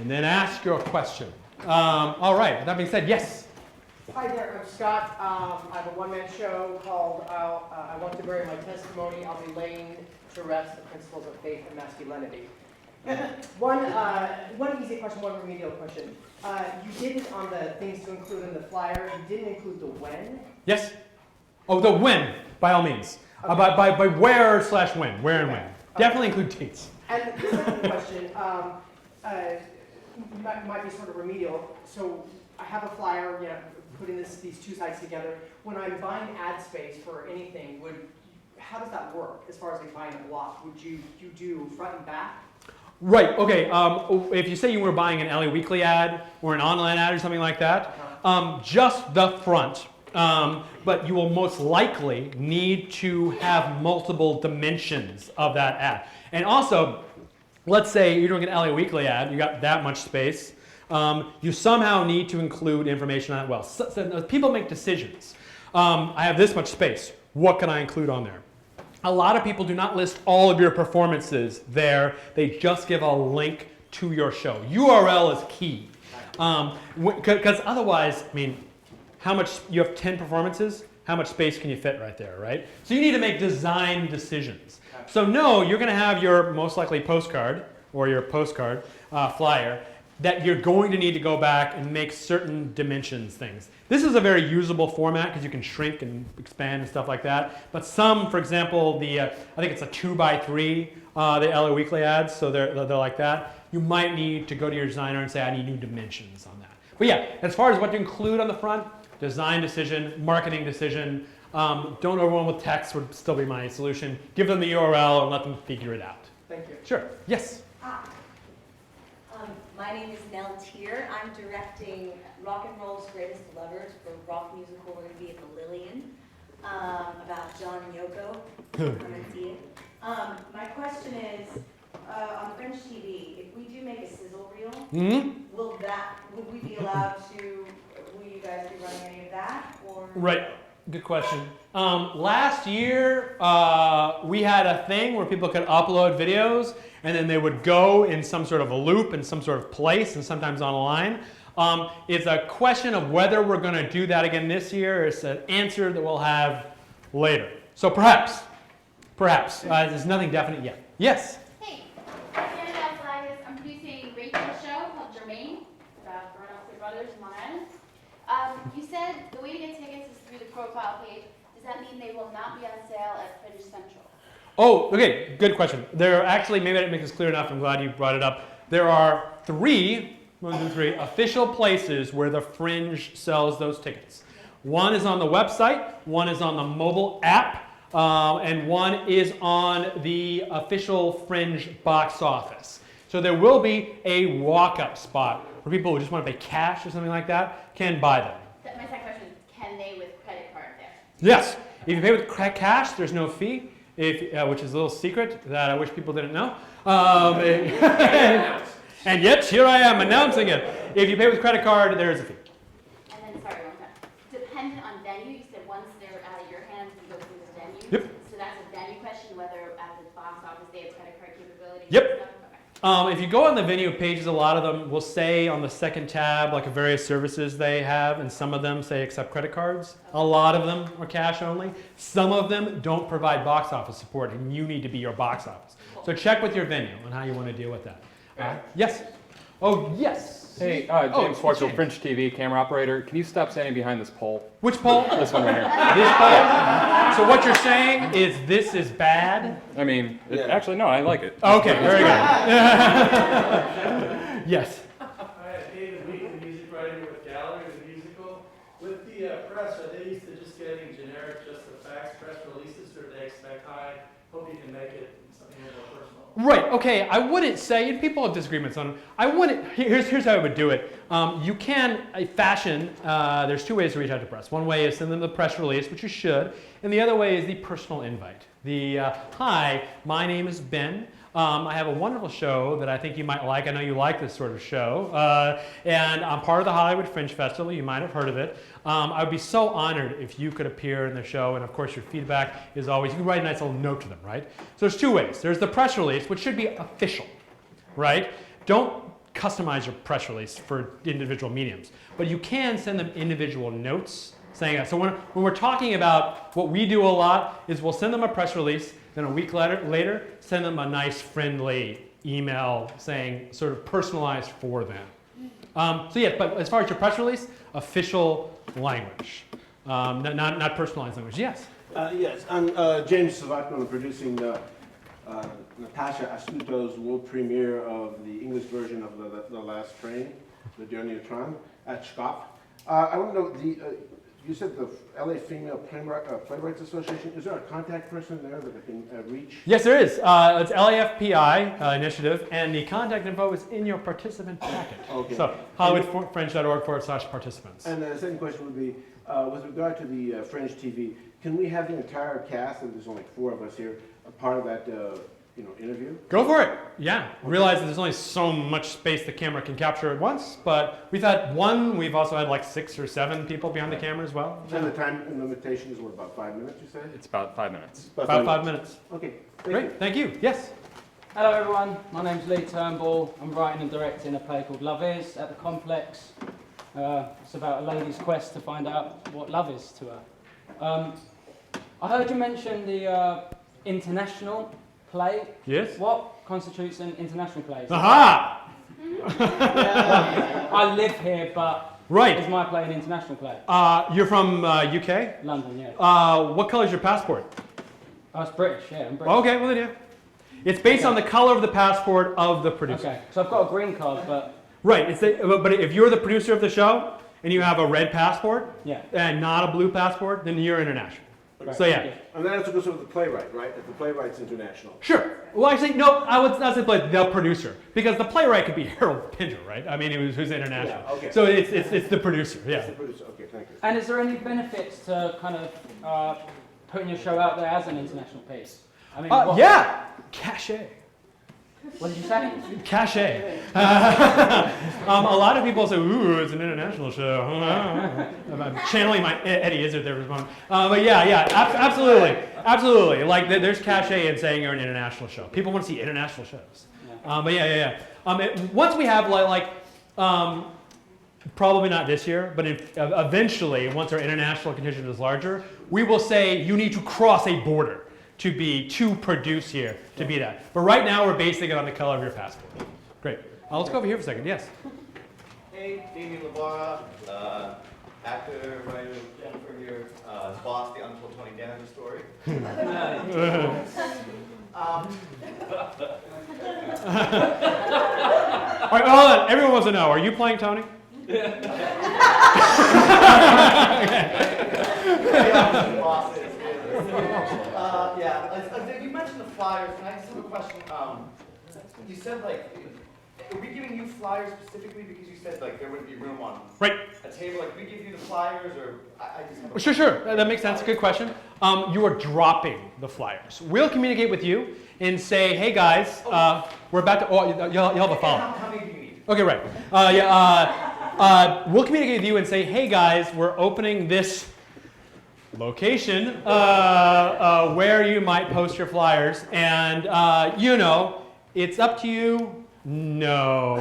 Speaker 2: and then ask your question. All right, with that being said, yes?
Speaker 1: Hi there, I'm Scott. I have a one-man show called I Want to Bury My Testimony. I'll be laying to rest the principles of faith and masculinity. One easy question, one remedial question. You didn't, on the things to include in the flyer, you didn't include the when?
Speaker 2: Yes? Oh, the when, by all means.
Speaker 1: Okay.
Speaker 2: By where/when, where and when. Definitely include dates.
Speaker 1: And the second question might be sort of remedial. So I have a flyer, putting these 2 sites together. When I'm buying ad space for anything, how does that work as far as like buying a block? Would you do front and back?
Speaker 2: Right, okay. If you say you were buying an LA Weekly ad or an online ad or something like that, just the front. But you will most likely need to have multiple dimensions of that ad. And also, let's say you're doing an LA Weekly ad, you got that much space. You somehow need to include information on it well. So people make decisions. I have this much space. What can I include on there? A lot of people do not list all of your performances there. They just give a link to your show. URL is key. Because otherwise, how much, you have 10 performances, how much space can you fit right there, right? So you need to make design decisions. So no, you're going to have your most likely postcard or your postcard flyer that you're going to need to go back and make certain dimensions things. This is a very usable format because you can shrink and expand and stuff like that. But some, for example, I think it's a 2x3, the LA Weekly ads, so they're like that. You might need to go to your designer and say, I need new dimensions on that. But yeah, as far as what to include on the front, design decision, marketing decision. Don't overwhelm with text would still be my solution. Give them the URL and let them figure it out.
Speaker 1: Thank you.
Speaker 2: Sure. Yes.
Speaker 10: Hi. My name is Nell Tier. I'm directing Rock and Roll's Greatest Lovers for rock musical. We're going to be at the Lillian about John and Yoko. Come and see it. My question is, on Fringe TV, if we do make a sizzle reel, would we be allowed to, will you guys be running any of that? Or?
Speaker 2: Right. Good question. Last year, we had a thing where people could upload videos and then they would go in some sort of a loop in some sort of place and sometimes online. It's a question of whether we're going to do that again this year. It's an answer that we'll have later. So perhaps. There's nothing definite yet. Yes?
Speaker 7: Hey, Canada Flag is, I'm producing a radio show called Germain about Burnout Brothers in Long Island. You said the way to get tickets is through the profile page. Does that mean they will not be on sale at Fringe Central?
Speaker 2: Oh, okay, good question. There are actually, maybe I didn't make this clear enough, I'm glad you brought it up. There are three official places where the Fringe sells those tickets. One is on the website, one is on the mobile app, and one is on the official Fringe box office. So there will be a walk-up spot where people who just want to pay cash or something like that can buy them.
Speaker 7: My second question is, can they with credit card there?
Speaker 2: Yes, if you pay with cash, there's no fee. Which is a little secret that I wish people didn't know. And yet, here I am announcing it. If you pay with credit card, there is a fee.
Speaker 7: And then, sorry, one time. Dependent on venue, you said once they're out of your hands, you go through the venue.
Speaker 2: Yep.
Speaker 7: So that's a venue question, whether at the box office they have credit card capability.
Speaker 2: Yep.
Speaker 7: And stuff?
Speaker 2: If you go on the venue pages, a lot of them will say on the second tab, like various services they have, and some of them say accept credit cards. A lot of them are cash only. Some of them don't provide box office support, and you need to be your box office. So check with your venue on how you want to deal with that. Yes? Oh, yes.
Speaker 11: Hey, James Schwartzel,
Speaker 2: James.
Speaker 11: Fringe TV camera operator. Can you stop standing behind this pole?
Speaker 2: Which pole?
Speaker 11: This one right here.
Speaker 2: This pole? So what you're saying is this is bad?
Speaker 11: I mean, actually, no, I like it.
Speaker 2: Okay, very good. Yes.
Speaker 12: Hi, David Wheaton, music writer with Gallery, the musical. With the press, are they used to just getting generic, just the fax press releases, or do they expect, hi, hope you can make it something a little personal?
Speaker 2: Right, okay, I wouldn't say, and people have disagreements on it, here's how I would do it. You can fashion, there's two ways to reach out to press. One way is send them the press release, which you should, and the other way is the personal invite. Hi, my name is Ben. I have a wonderful show that I think you might like. I know you like this sort of show. And I'm part of the Hollywood Fringe Festival. You might have heard of it. I would be so honored if you could appear in the show. And of course, your feedback is always, you can write a nice little note to them, right? So there's two ways. There's the press release, which should be official, right? Don't customize your press release for individual mediums. But you can send them individual notes saying that. So when we're talking about what we do a lot is we'll send them a press release, then a week later, send them a nice friendly email saying sort of personalized for them. So yeah, but as far as your press release, official language, not personalized language. Yes?
Speaker 13: Yes, I'm James Savatno. I'm producing Natasha Astuto's world premiere of the English version of The Last Train, The Journey of Tron, at SCOP. I want to know, you said the LA Female Playwrights Association. Is there a contact person there that I can reach?
Speaker 2: Yes, there is. It's LAFPI initiative, and the contact info is in your participant packet. Okay. So HollywoodFringe.org/participants.
Speaker 13: And the second question would be, with regard to the Fringe TV, can we have the entire cast, and there's only 4 of us here, a part of that interview?
Speaker 2: Go for it. Yeah. Realize that there's only so much space the camera can capture at once, but we've had one. We've also had like 6 or 7 people behind the camera as well.
Speaker 13: And the time limitation is what, about 5 minutes, you said?
Speaker 11: It's about 5 minutes.
Speaker 2: About 5 minutes.
Speaker 13: Okay.
Speaker 2: Great. Thank you. Yes.
Speaker 4: Hello everyone, my name's Lee Turnbull. I'm writing and directing a play called Love Is at the Complex. It's about a lady's quest to find out what love is to her. I heard you mention the international play.
Speaker 2: Yes.
Speaker 4: What constitutes an international play?
Speaker 2: Aha!
Speaker 4: I live here, but
Speaker 2: Right.
Speaker 4: is my play an international play?
Speaker 2: You're from UK?
Speaker 4: London, yeah.
Speaker 2: What color is your passport?
Speaker 4: I was British, yeah, I'm British.
Speaker 2: Okay, well then, yeah. It's based on the color of the passport of the producer.
Speaker 4: Okay, so I've got a green card, but...
Speaker 2: Right, but if you're the producer of the show and you have a red passport
Speaker 4: Yeah.
Speaker 2: and not a blue passport, then you're international.
Speaker 4: Right,
Speaker 2: So yeah.
Speaker 13: And then it's also with the playwright, right? If the playwright's international.
Speaker 2: Sure. Well, actually, no, I would not say the producer, because the playwright could be Harold Pinter, right? I mean, who's international.
Speaker 13: Yeah, okay.
Speaker 2: So it's the producer, yeah.
Speaker 13: It's the producer. Okay, thank you.
Speaker 4: And is there any benefits to kind of putting your show out there as an international piece? I mean,
Speaker 2: Yeah, cachet.
Speaker 4: What did you say?
Speaker 2: Cachet. A lot of people say, "Ooh, it's an international show." I'm channeling my Eddie Izzard there for a moment. But yeah, absolutely. Like there's cachet in saying you're an international show. People want to see international shows. But yeah. Once we have probably not this year, but eventually, once our international contingent is larger, we will say you need to cross a border to produce here, to be that. But right now, we're basing it on the color of your passport. Great. Let's go over here for a second. Yes.
Speaker 14: Hey, Damien Labarra, actor, writer, Jennifer here, boss, the Untold Tony Danza story.
Speaker 2: All right, hold on. Everyone wants to know, are you playing Tony?
Speaker 3: You mentioned the flyers, and I just have a question. You said are we giving you flyers specifically because you said there wouldn't be room on a table? Like, we give you the flyers, or I just have a
Speaker 2: Sure. That makes sense. Good question. You are dropping the flyers. We'll communicate with you and say, hey guys, we're about to. Oh, you'll have a follow.
Speaker 3: How many do you need?
Speaker 2: Okay, right. We'll communicate with you and say, hey guys, we're opening this location where you might post your flyers, and it's up to you. No.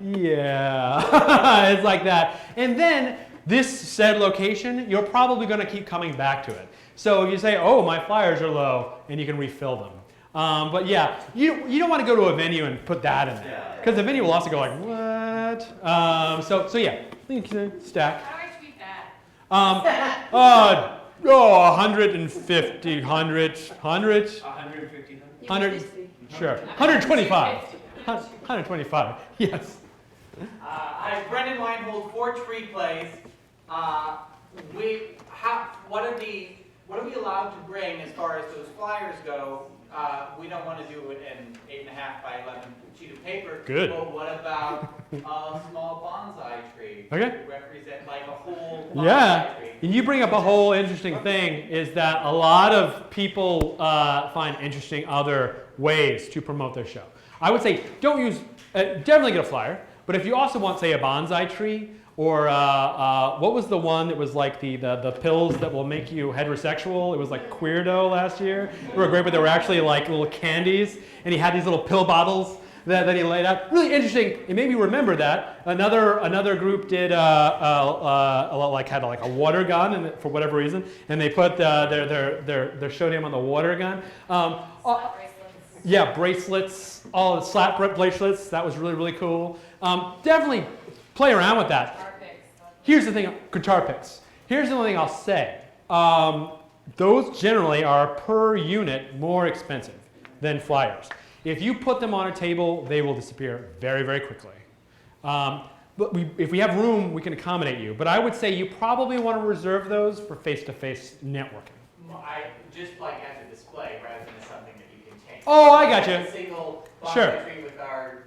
Speaker 2: Yeah. It's like that. And then this said location, you're probably going to keep coming back to it. So if you say, oh, my flyers are low, and you can refill them. But yeah, you don't want to go to a venue and put that in there, because the venue will also go like, what? So yeah, stack.
Speaker 7: How do I tweet that?
Speaker 2: 150, 100. 100, sure. 125. 125, yes.
Speaker 15: Hi, Brendan Weinhold, 4 Tree Plays. What are we allowed to bring as far as those flyers go? We don't want to do it in 8.5 by 11 sheet of paper.
Speaker 2: Good.
Speaker 15: But what about a small bonsai tree?
Speaker 2: Okay.
Speaker 15: To represent a whole bonsai tree?
Speaker 2: And you bring up a whole interesting thing, is that a lot of people find interesting other ways to promote their show. I would say definitely get a flyer, but if you also want, say, a bonsai tree, or what was the one that was like the pills that will make you heterosexual? It was like Queerdo last year. They were great, but they were actually like little candies, and he had these little pill bottles that he laid out. Really interesting. It made me remember that. Another group did had a water gun, and for whatever reason, and they put their show name on the water gun. Yeah, bracelets, all the slap bracelets. That was really, really cool. Definitely play around with that. Here's the thing, guitar picks. Here's the only thing I'll say. Those generally are per unit more expensive than flyers. If you put them on a table, they will disappear very, very quickly. But if we have room, we can accommodate you. But I would say you probably want to reserve those for face-to-face networking.
Speaker 15: Just as a display rather than something that you can change.
Speaker 2: Oh, I got you.
Speaker 15: A single
Speaker 2: Sure.
Speaker 15: bonsai tree with our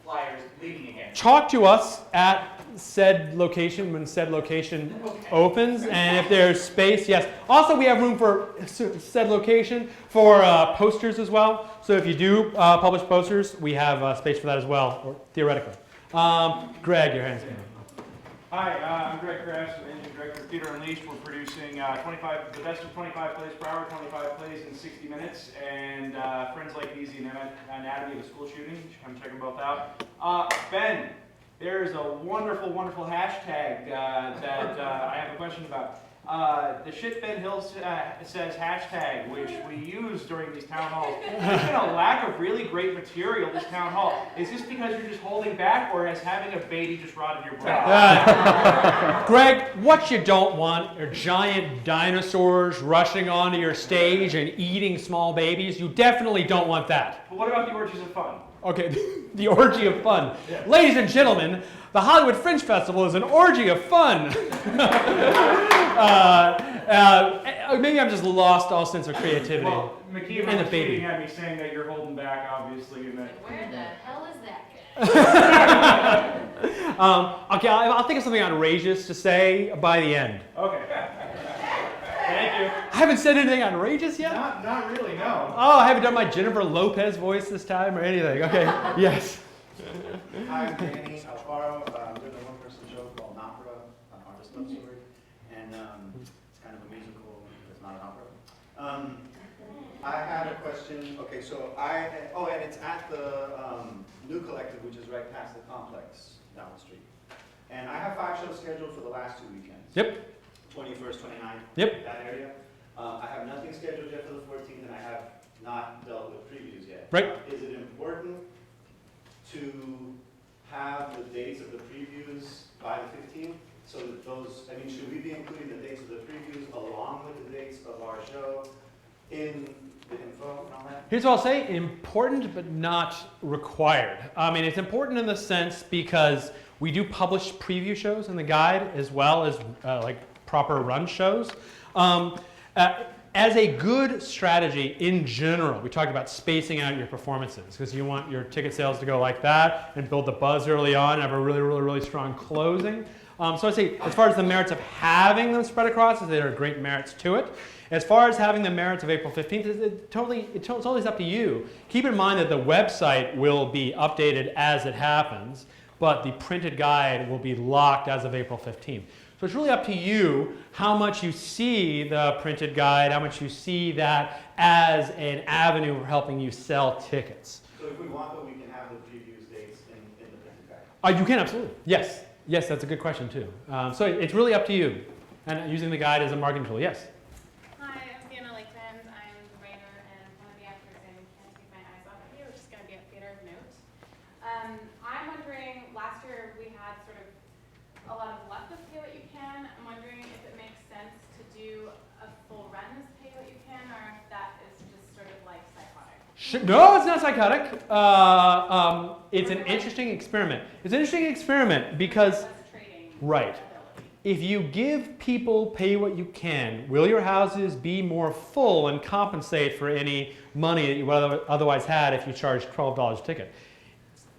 Speaker 15: flyers leading again.
Speaker 2: Talk to us at said location when said location opens, and if there's space, yes. Also, we have room for said location for posters as well. So if you do publish posters, we have space for that as well, or theoretically. Greg, your hand's up.
Speaker 16: Hi, I'm Greg Krafts, Managing Director of Theater Unleashed. We're producing the best of 25 plays per hour, 25 plays in 60 minutes, and Friends Like These, the Anatomy of a School Shooting. You should come check them both out. Ben, there's a wonderful, wonderful hashtag that I have a question about. the shit Ben Hill says hashtag, which we use during these town halls. There's been a lack of really great material this town hall. Is this because you're just holding back, or has having a baby just rotted your brain?
Speaker 2: Greg, what you don't want are giant dinosaurs rushing onto your stage and eating small babies. You definitely don't want that.
Speaker 16: But what about the orgies of fun?
Speaker 2: Okay, the orgy of fun. Yeah. Ladies and gentlemen, the Hollywood Fringe Festival is an orgy of fun. Maybe I'm just lost all sense of creativity.
Speaker 16: Well, McKeever
Speaker 2: and the
Speaker 16: was
Speaker 2: baby.
Speaker 16: tweeting at me saying that you're holding back, obviously. And that
Speaker 7: Where the hell is that guy?
Speaker 2: Okay, I'll think of something outrageous to say by the end.
Speaker 16: Okay. Thank you.
Speaker 2: I haven't said anything outrageous yet?
Speaker 16: Not really, no.
Speaker 2: Oh, I haven't done my Jennifer Lopez voice this time or anything. Okay, yes.
Speaker 17: Hi, I'm Danny Alfaro. I'm doing a one-person show called Opera, Artist Love Story, and it's kind of a musical, it's not an opera. I had a question. Okay, so and it's at the New Collective, which is right past the complex down the street. And I have 5 shows scheduled for the last 2 weekends.
Speaker 2: Yep.
Speaker 17: 21st, 29th.
Speaker 2: Yep.
Speaker 17: That area. I have nothing scheduled yet for the 14th, and I have not dealt with previews yet.
Speaker 2: Right.
Speaker 17: Is it important to have the dates of the previews by the 15th? So that those, I mean, should we be including the dates of the previews along with the dates of our show in the info and all that?
Speaker 2: Here's what I'll say, important but not required. I mean, it's important in the sense because we do publish preview shows in the guide as well as like proper run shows. As a good strategy in general, we talked about spacing out your performances because you want your ticket sales to go like that and build the buzz early on and have a really, really, really strong closing. So I'd say as far as the merits of having them spread across, there are great merits to it. As far as having the merits of April 15th, it's always up to you. Keep in mind that the website will be updated as it happens, but the printed guide will be locked as of April 15th. So it's really up to you how much you see the printed guide, how much you see that as an avenue for helping you sell tickets.
Speaker 17: So if we want, though, we can have the previews dates in the printed guide?
Speaker 2: You can, absolutely. Yes. Yes, that's a good question, too. So it's really up to you. And using the guide as a marketing tool, yes.
Speaker 18: Hi, I'm Fiona Lakeland. I'm the writer and one of the actors in Can't Take My Eyes Off of You, which is going to be at Theater of Note. I'm wondering, last year we had sort of a lot of luck with Pay What You Can. I'm wondering if it makes sense to do a full run as Pay What You Can, or if that is just sort of like psychotic.
Speaker 2: No, it's not psychotic. It's an interesting experiment. It's an interesting experiment because, right, if you give people Pay What You Can, will your houses be more full and compensate for any money that you would otherwise had if you charged $12 a ticket?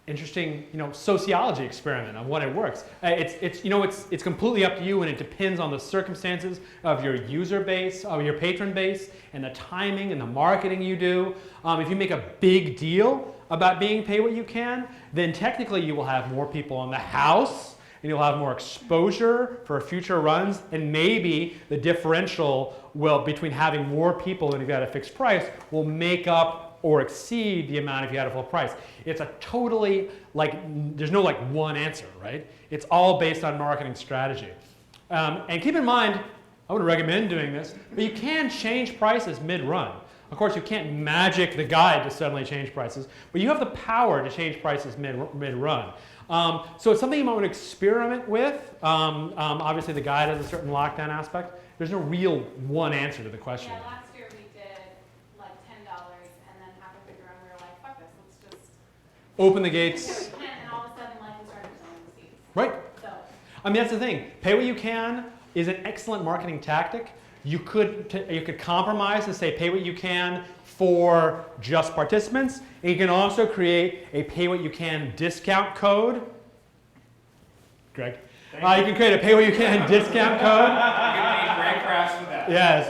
Speaker 2: Interesting, sociology experiment on what it works. It's completely up to you, and it depends on the circumstances of your user base, of your patron base, and the timing and the marketing you do. If you make a big deal about being Pay What You Can, then technically you will have more people in the house, and you'll have more exposure for future runs, and maybe the differential between having more people and if you had a fixed price will make up or exceed the amount if you had a full price. It's a totally, there's no one answer, right? It's all based on marketing strategy. And keep in mind, I would recommend doing this, but you can change prices mid-run. Of course, you can't magic the guide to suddenly change prices, but you have the power to change prices mid-run. So it's something you might want to experiment with. Obviously, the guide has a certain lockdown aspect. There's no real one answer to the question.
Speaker 18: Yeah, last year we did like $10, and then halfway through the run we were like, fuck this, let's just
Speaker 2: open the gates.
Speaker 18: And all of a sudden, like, we started selling the seats.
Speaker 2: Right.
Speaker 18: So.
Speaker 2: I mean, that's the thing. Pay What You Can is an excellent marketing tactic. You could compromise and say Pay What You Can for just participants. And you can also create a Pay What You Can discount code. Greg? You can create a Pay What You Can discount code.
Speaker 16: Greg Crafts for that.
Speaker 2: Yes.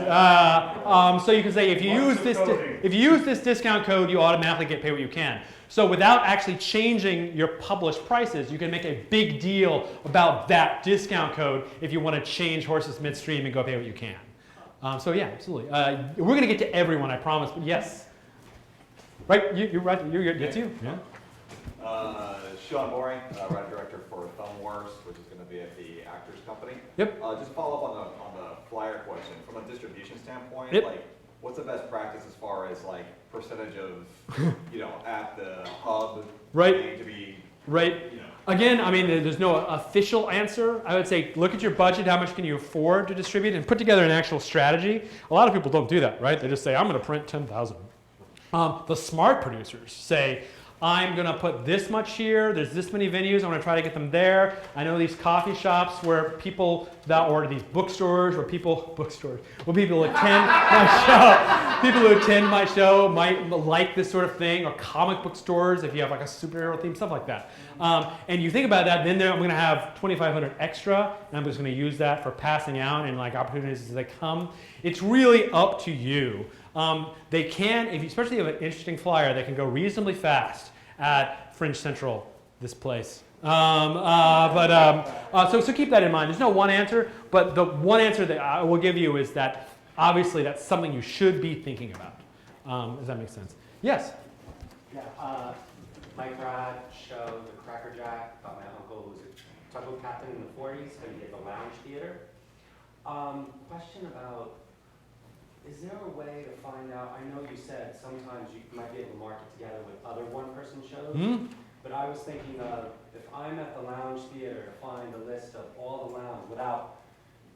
Speaker 2: So you can say if you use this discount code, you automatically get Pay What You Can. So without actually changing your published prices, you can make a big deal about that discount code if you want to change horses midstream and go Pay What You Can. So yeah, absolutely. We're going to get to everyone, I promise. But yes, right? You're right. It's you. Yeah.
Speaker 14: Sean Boring, writer director for Film Wars, which is going to be at the Actors Company.
Speaker 2: Yep.
Speaker 14: Just follow up on the flyer question. From a distribution standpoint,
Speaker 2: Yep.
Speaker 14: like, what's the best practice as far as like percentage of, at the hub
Speaker 2: Right.
Speaker 14: to be,
Speaker 2: Right. Again, I mean, there's no official answer. I would say look at your budget, how much can you afford to distribute, and put together an actual strategy. A lot of people don't do that, right? They just say, I'm going to print 10,000. The smart producers say, I'm going to put this much here, there's this many venues, I'm going to try to get them there. I know these coffee shops where people, or these bookstores where people attend my show. People who attend my show might like this sort of thing, or comic book stores if you have like a superhero theme, stuff like that. And you think about that, then I'm going to have 2,500 extra, and I'm just going to use that for passing out and like opportunities as they come. It's really up to you. They can, especially if you have an interesting flyer, they can go reasonably fast at Fringe Central, this place. So keep that in mind. There's no one answer, but the one answer that I will give you is that obviously that's something you should be thinking about. Does that make sense? Yes?
Speaker 19: Yeah, Mike Rod show, The Cracker Jack, about my uncle who's a tugboat captain in the 40s, going to be at the Lounge Theater. Question about, is there a way to find out, I know you said sometimes you might be able to market together with other one-person shows, but I was thinking of, if I'm at the Lounge Theater, to find a list of all the lounge without,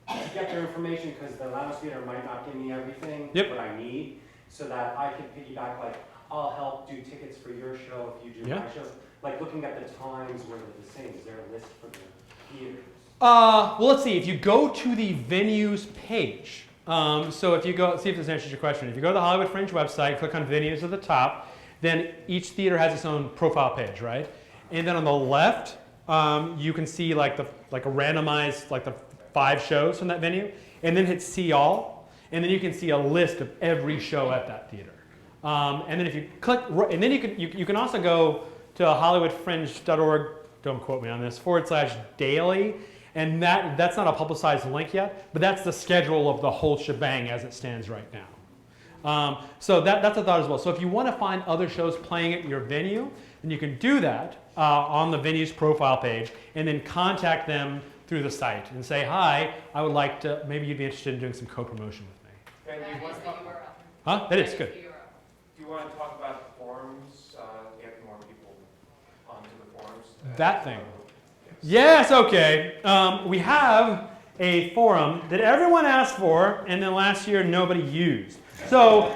Speaker 19: to get their information, because the Lounge Theater might not give me everything what I need, so that I can piggyback, like, I'll help do tickets for your show if you do my show. Like looking at the times where they're the same, is there a list for the theaters?
Speaker 2: Well, let's see. If you go to the venues page, so if you go, see if this answers your question. If you go to the Hollywood Fringe website, click on venues at the top, then each theater has its own profile page, right? And then on the left, you can see like a randomized, like the 5 shows from that venue, and then hit see all, and then you can see a list of every show at that theater. And then if you click, and then you can also go to hollywoodfringe.org, don't quote me on this, /daily, and that's not a publicized link yet, but that's the schedule of the whole shebang as it stands right now. So that's a thought as well. So if you want to find other shows playing at your venue, then you can do that on the venue's profile page, and then contact them through the site and say, hi, I would like to, maybe you'd be interested in doing some co-promotion with me.
Speaker 20: And you want to talk,
Speaker 2: Huh? That is good.
Speaker 20: do you want to talk about forums, get more people onto the forums?
Speaker 2: That thing. Yes, okay. We have a forum that everyone asked for, and then last year nobody used. So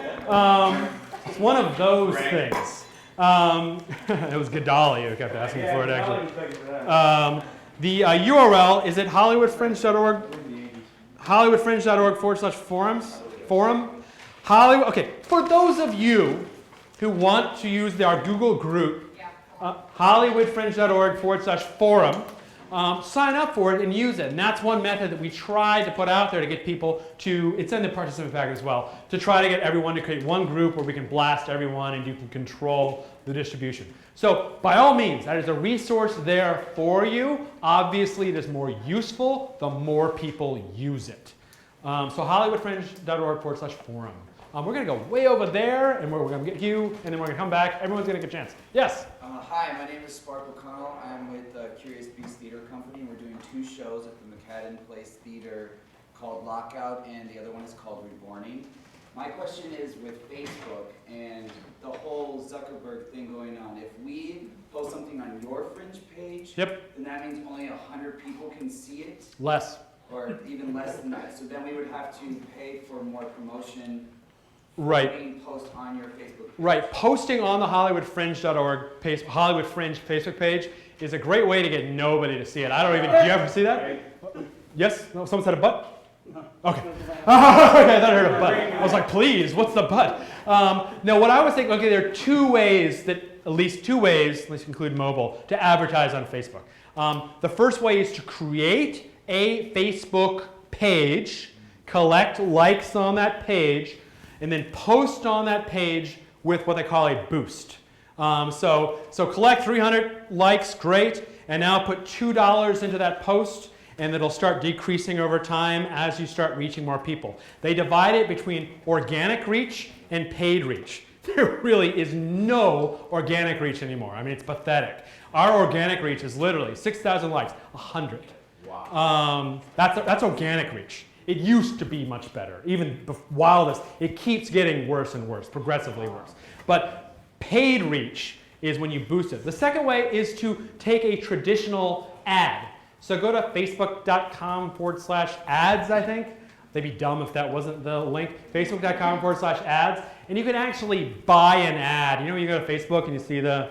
Speaker 2: it's one of those things. It was Gadali who kept asking for it, actually. The URL is at hollywoodfringe.org. hollywoodfringe.org/forums. Forum. Hollywood. Okay, for those of you who want to use our Google group, hollywoodfringe.org/forum. Sign up for it and use it. And that's one method that we try to put out there to get people to, it's in the participant pack as well, to try to get everyone to create one group where we can blast everyone and you can control the distribution. So by all means, that is a resource there for you. Obviously, it is more useful the more people use it. So hollywoodfringe.org/forum. We're going to go way over there, and we're going to get you, and then we're going to come back. Everyone's going to get a chance. Yes?
Speaker 21: Hi, my name is Spark O'Connell. I'm with Curious Beast Theater Company, and we're doing 2 shows at the McCadden Place Theater called Lockout, and the other one is called Reborning. My question is with Facebook and the whole Zuckerberg thing going on. If we post something on your Fringe page, then that means only 100 people can see it?
Speaker 2: Less.
Speaker 21: Or even less than that. So then we would have to pay for more promotion.
Speaker 2: Right.
Speaker 21: Being posted on your Facebook page.
Speaker 2: Right. Posting on the hollywoodfringe.org page, Hollywood Fringe Facebook page is a great way to get nobody to see it. I don't even, do you ever see that? Yes? No, someone said a butt? Okay. Okay, I thought I heard a butt. I was like, please, what's the butt? No, what I was thinking, okay, there are 2 ways that, at least 2 ways, at least include mobile, to advertise on Facebook. The first way is to create a Facebook page, collect likes on that page, and then post on that page with what they call a boost. So collect 300 likes, great, and now put $2 into that post, and it'll start decreasing over time as you start reaching more people. They divide it between organic reach and paid reach. there really is no organic reach anymore. I mean, it's pathetic. Our organic reach is literally 6,000 likes, 100. Wow. That's organic reach. It used to be much better. Even while this, it keeps getting worse and worse, progressively worse. But paid reach is when you boost it. The second way is to take a traditional ad. So go to facebook.com/ads, I think. They'd be dumb if that wasn't the link. Facebook.com/ads. And you can actually buy an ad. You know, you go to Facebook and you see the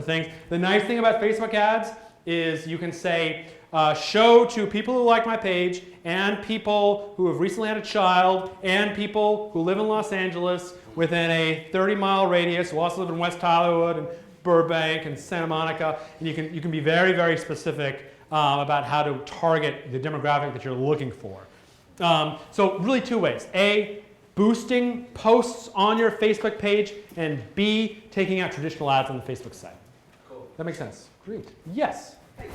Speaker 2: things. The nice thing about Facebook ads is you can say, show to people who like my page and people who have recently had a child and people who live in Los Angeles within a 30-mile radius, who also live in West Hollywood and Burbank and Santa Monica. And you can be very, very specific about how to target the demographic that you're looking for. So really two ways. A, boosting posts on your Facebook page, and B, taking out traditional ads on the Facebook site.
Speaker 5: Cool.
Speaker 2: That makes sense. Great. Yes?
Speaker 5: Hey,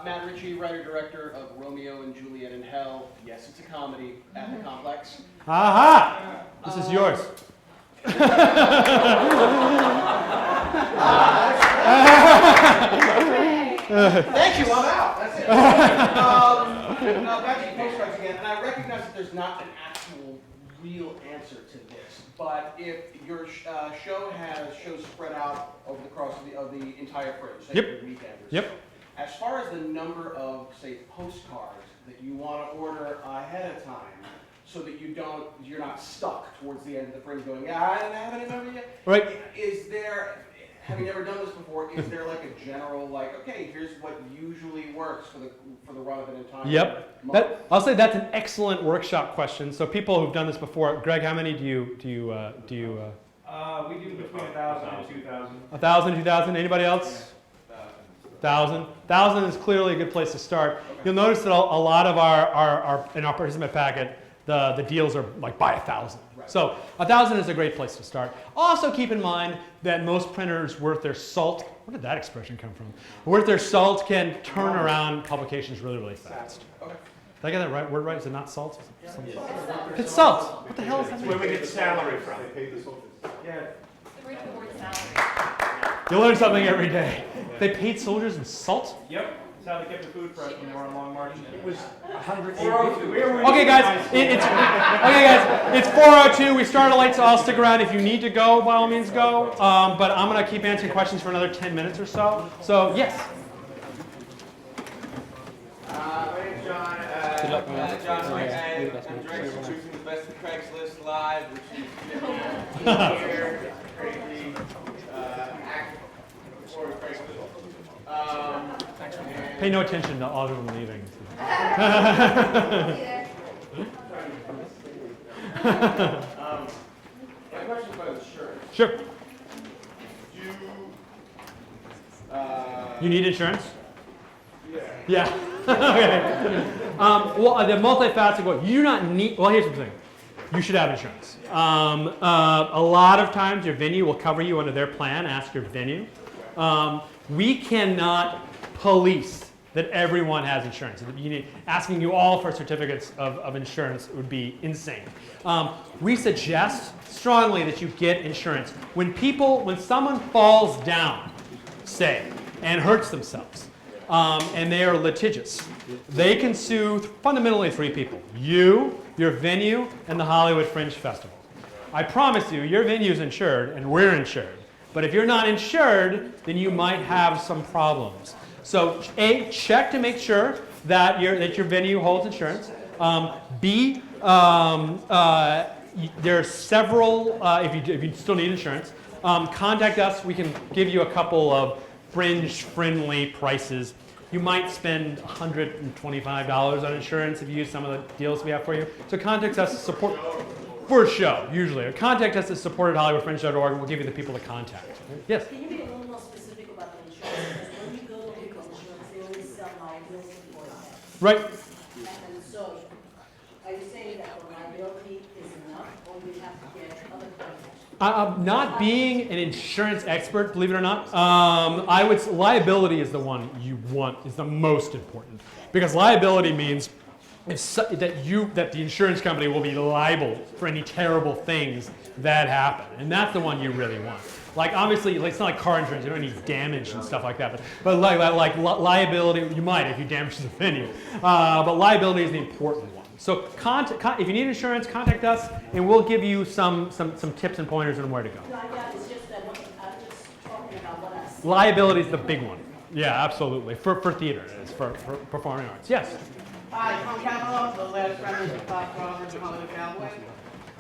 Speaker 5: Matt Ritchie, writer-director of Romeo and Juliet in Hell. Yes, it's a comedy at the Complex.
Speaker 2: Aha! This is yours.
Speaker 5: Thank you, I'm out. That's it. Back to the postcards again, and I recognize that there's not an actual real answer to this, but if your show has shows spread out over the course of the entire Fringe, say every weekend or so, as far as the number of, say, postcards that you want to order ahead of time, so that you're not stuck towards the end of the Fringe going, yeah, I don't have any number yet.
Speaker 2: Right.
Speaker 5: Is there, having never done this before, is there like a general, like, okay, here's what usually works for the run of an entire month?
Speaker 2: I'll say that's an excellent workshop question. So people who've done this before, Greg, how many do you
Speaker 16: we do between 1,000 and 2,000.
Speaker 2: 1,000, 2,000? Anybody else? 1,000. 1,000 is clearly a good place to start. Okay. You'll notice that a lot of our in our participant packet, the deals are like buy 1,000. Right. So 1,000 is a great place to start. Also keep in mind that most printers worth their salt, where did that expression come from? Worth their salt can turn around publications really, really fast. Okay. Did I get that right? Word right? Is it not salt?
Speaker 5: Yeah.
Speaker 2: It's salt. What the hell is that?
Speaker 16: That's where we get salary from. Yeah.
Speaker 2: You learn something every day. They paid soldiers in salt?
Speaker 16: Yep. That's how they kept the food fresh when they were on long marches. It was 100.
Speaker 2: Okay, guys. It's 4:02. We started late, so I'll stick around. If you need to go, by all means go. But I'm going to keep answering questions for another 10 minutes or so. So, yes.
Speaker 3: My name's John. John White. I'm director producing the Best of Craigslist Live, which is here, crazy, act before Craigslist.
Speaker 2: Pay no attention to all of them leaving.
Speaker 5: My question is about insurance.
Speaker 2: Sure.
Speaker 5: Do
Speaker 2: you need insurance?
Speaker 5: Yeah.
Speaker 2: Okay. Well, the multifaceted one. You do not need. Well, here's the thing. You should have insurance. A lot of times, your venue will cover you under their plan. Ask your venue. We cannot police that everyone has insurance. Asking you all for certificates of insurance would be insane. We suggest strongly that you get insurance. When someone falls down, say, and hurts themselves, and they are litigious, they can sue fundamentally three people: you, your venue, and the Hollywood Fringe Festival. I promise you, your venue is insured, and we're insured. But if you're not insured, then you might have some problems. So A, check to make sure that your venue holds insurance. B, there are several, if you still need insurance, contact us. We can give you a couple of Fringe-friendly prices. You might spend $125 on insurance if you use some of the deals we have for you. So contact us, support. For a show, usually. Or contact us at support@hollywoodfringe.org, and we'll give you the people to contact. Yes?
Speaker 9: Can you be a little more specific about the insurance? Because when you go to pick up insurance, they always sell liability for that.
Speaker 2: Right.
Speaker 9: And so, are you saying that the liability is enough, or we have to get other coverage?
Speaker 2: Not being an insurance expert, believe it or not, liability is the one you want, is the most important. Because liability means that the insurance company will be liable for any terrible things that happen, and that's the one you really want. Like obviously, like, it's not like car insurance; you don't need damage and stuff like that. But like liability, you might if you damage the venue. But liability is the important one. So if you need insurance, contact us, and we'll give you some tips and pointers on where to go.
Speaker 9: No, yeah, it's just that I'm just talking about what I've seen.
Speaker 2: Liability is the big one. Yeah, absolutely. For theater, it is for performing arts. Yes.
Speaker 6: Hi, Tom Cavanaugh, the last remnants of Fox Robbers and Hollywood Cowboy,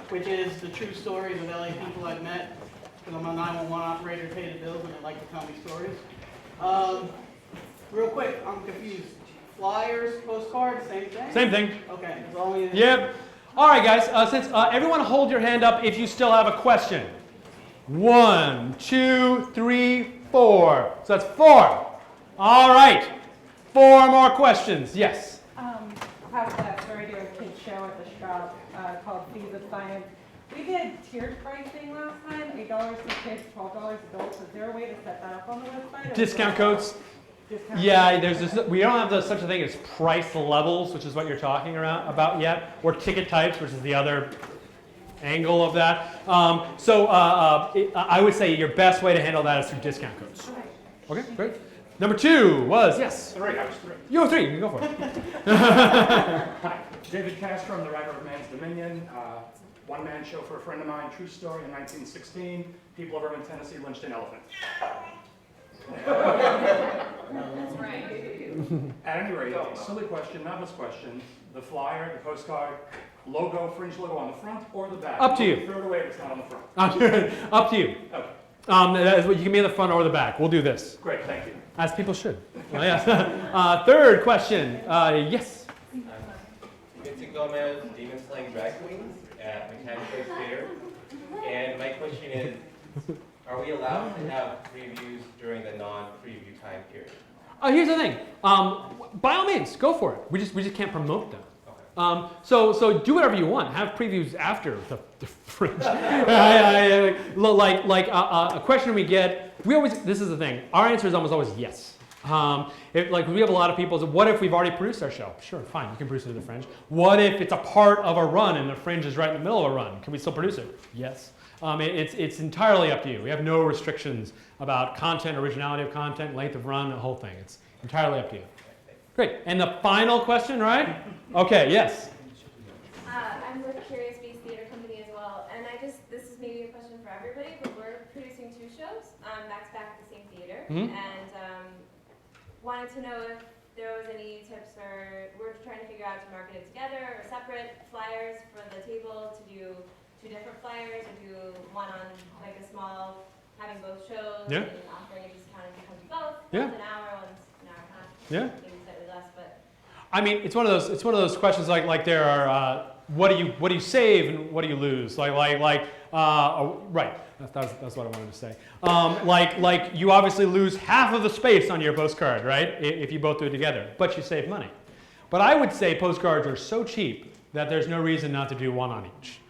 Speaker 6: which is the true stories of LA people I've met, because I'm a 911 operator, pay the bills, and they like to tell me stories. Real quick, I'm confused. Flyers, postcards, same thing?
Speaker 2: Same thing.
Speaker 6: Okay, that's all we need.
Speaker 2: Yep. All right, guys. Since everyone hold your hand up if you still have a question. 1, 2, 3, 4. So that's 4. All right. 4 more questions. Yes.
Speaker 22: I was started doing a kids show at the shop called Feed the Science. We did tiered pricing last time, $8 for kids, $12 adults. Is there a way to set that up on the website?
Speaker 2: Discount codes. Yeah, we don't have such a thing as price levels, which is what you're talking about yet, or ticket types, which is the other angle of that. I would say your best way to handle that is through discount codes. Okay, great. Number 2 was, yes?
Speaker 23: 3, I was 3.
Speaker 2: You were 3, you can go for it.
Speaker 23: Hi, David Castro, I'm the writer of Man's Dominion. One-man show for a friend of mine, true story, in 1916. People of Irving, Tennessee lynched an elephant.
Speaker 18: That's right.
Speaker 23: At any rate, silly question, novice question. The flyer, the postcard, logo, Fringe logo on the front or the back?
Speaker 2: Up to you.
Speaker 23: Throw it away if it's not on the front.
Speaker 2: Up to you.
Speaker 23: Okay.
Speaker 2: That is what you can be in the front or the back. We'll do this.
Speaker 23: Great, thank you.
Speaker 2: As people should. Yes. Third question. Yes.
Speaker 24: Vincent Gomez, Demon Slaying Drag Queens at Mechanic Place Theater. And my question is, are we allowed to have previews during the non-preview time period?
Speaker 2: Here's the thing. By all means, go for it. We just can't promote them. So do whatever you want. Have previews after the Fringe. A question we get. This is the thing. Our answer is almost always yes. We have a lot of people say, what if we've already produced our show? Sure, fine, you can produce it at the Fringe. What if it's a part of a run and the Fringe is right in the middle of a run? Can we still produce it? Yes. It's entirely up to you. We have no restrictions about content, originality of content, length of run, the whole thing. It's entirely up to you. Great. And the final question, right? Okay, yes.
Speaker 25: I'm with Curious Beast Theater Company as well, and this is maybe a question for everybody, but we're producing 2 shows back-to-back at the same theater, and wanted to know if there was any tips, or we're trying to figure out to market it together or separate flyers for the table, to do 2 different flyers, or do one on like a small, having both shows, and offering a discount if you come to both. One's an hour, one's an hour and a half.
Speaker 2: Yeah.
Speaker 25: Maybe slightly less, but.
Speaker 2: I mean, it's one of those questions like there are what do you save and what do you lose? Right. That's what I wanted to say. Like you obviously lose half of the space on your postcard, right? If you both do it together, but you save money. But I would say postcards are so cheap that there's no reason not to do one on each.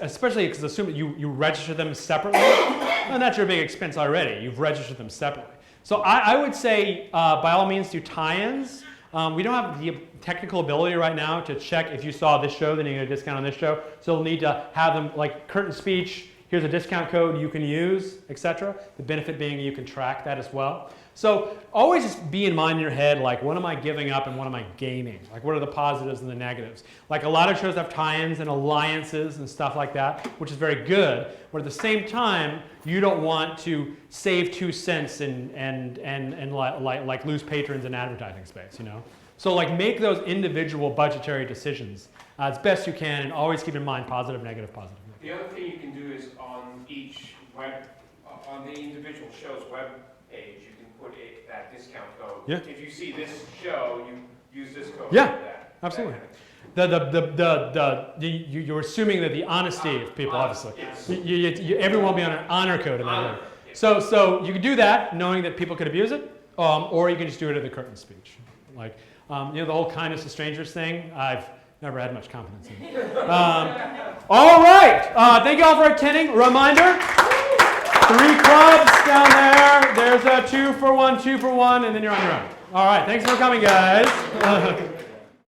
Speaker 2: Especially because assuming you register them separately, and that's your big expense already. You've registered them separately. So I would say by all means do tie-ins. We don't have the technical ability right now to check if you saw this show, then you get a discount on this show. So we'll need to have them like curtain speech, here's a discount code you can use, etc. The benefit being you can track that as well. So always just be in mind in your head, like what am I giving up and what am I gaining? Like what are the positives and the negatives? Like a lot of shows have tie-ins and alliances and stuff like that, which is very good. But at the same time, you don't want to save 2 cents and like lose patrons in advertising space, you know? So like make those individual budgetary decisions as best you can, and always keep in mind positive, negative, positive.
Speaker 20: The other thing you can do is on each web, on the individual show's web page, you can put that discount code.
Speaker 2: Yeah.
Speaker 20: If you see this show, you use this code.
Speaker 2: Yeah,
Speaker 20: for that.
Speaker 2: absolutely. You're assuming that the honesty of people, obviously.
Speaker 20: Yes.
Speaker 2: Everyone will be on an honor code in that way. So you can do that knowing that people could abuse it, or you can just do it at the curtain speech. Like, the whole kindness to strangers thing, I've never had much confidence in. All right. Thank you all for attending. Reminder, 3 clubs down there. There's a 2 for 1, 2 for 1, and then you're on your own. All right. Thanks for coming, guys.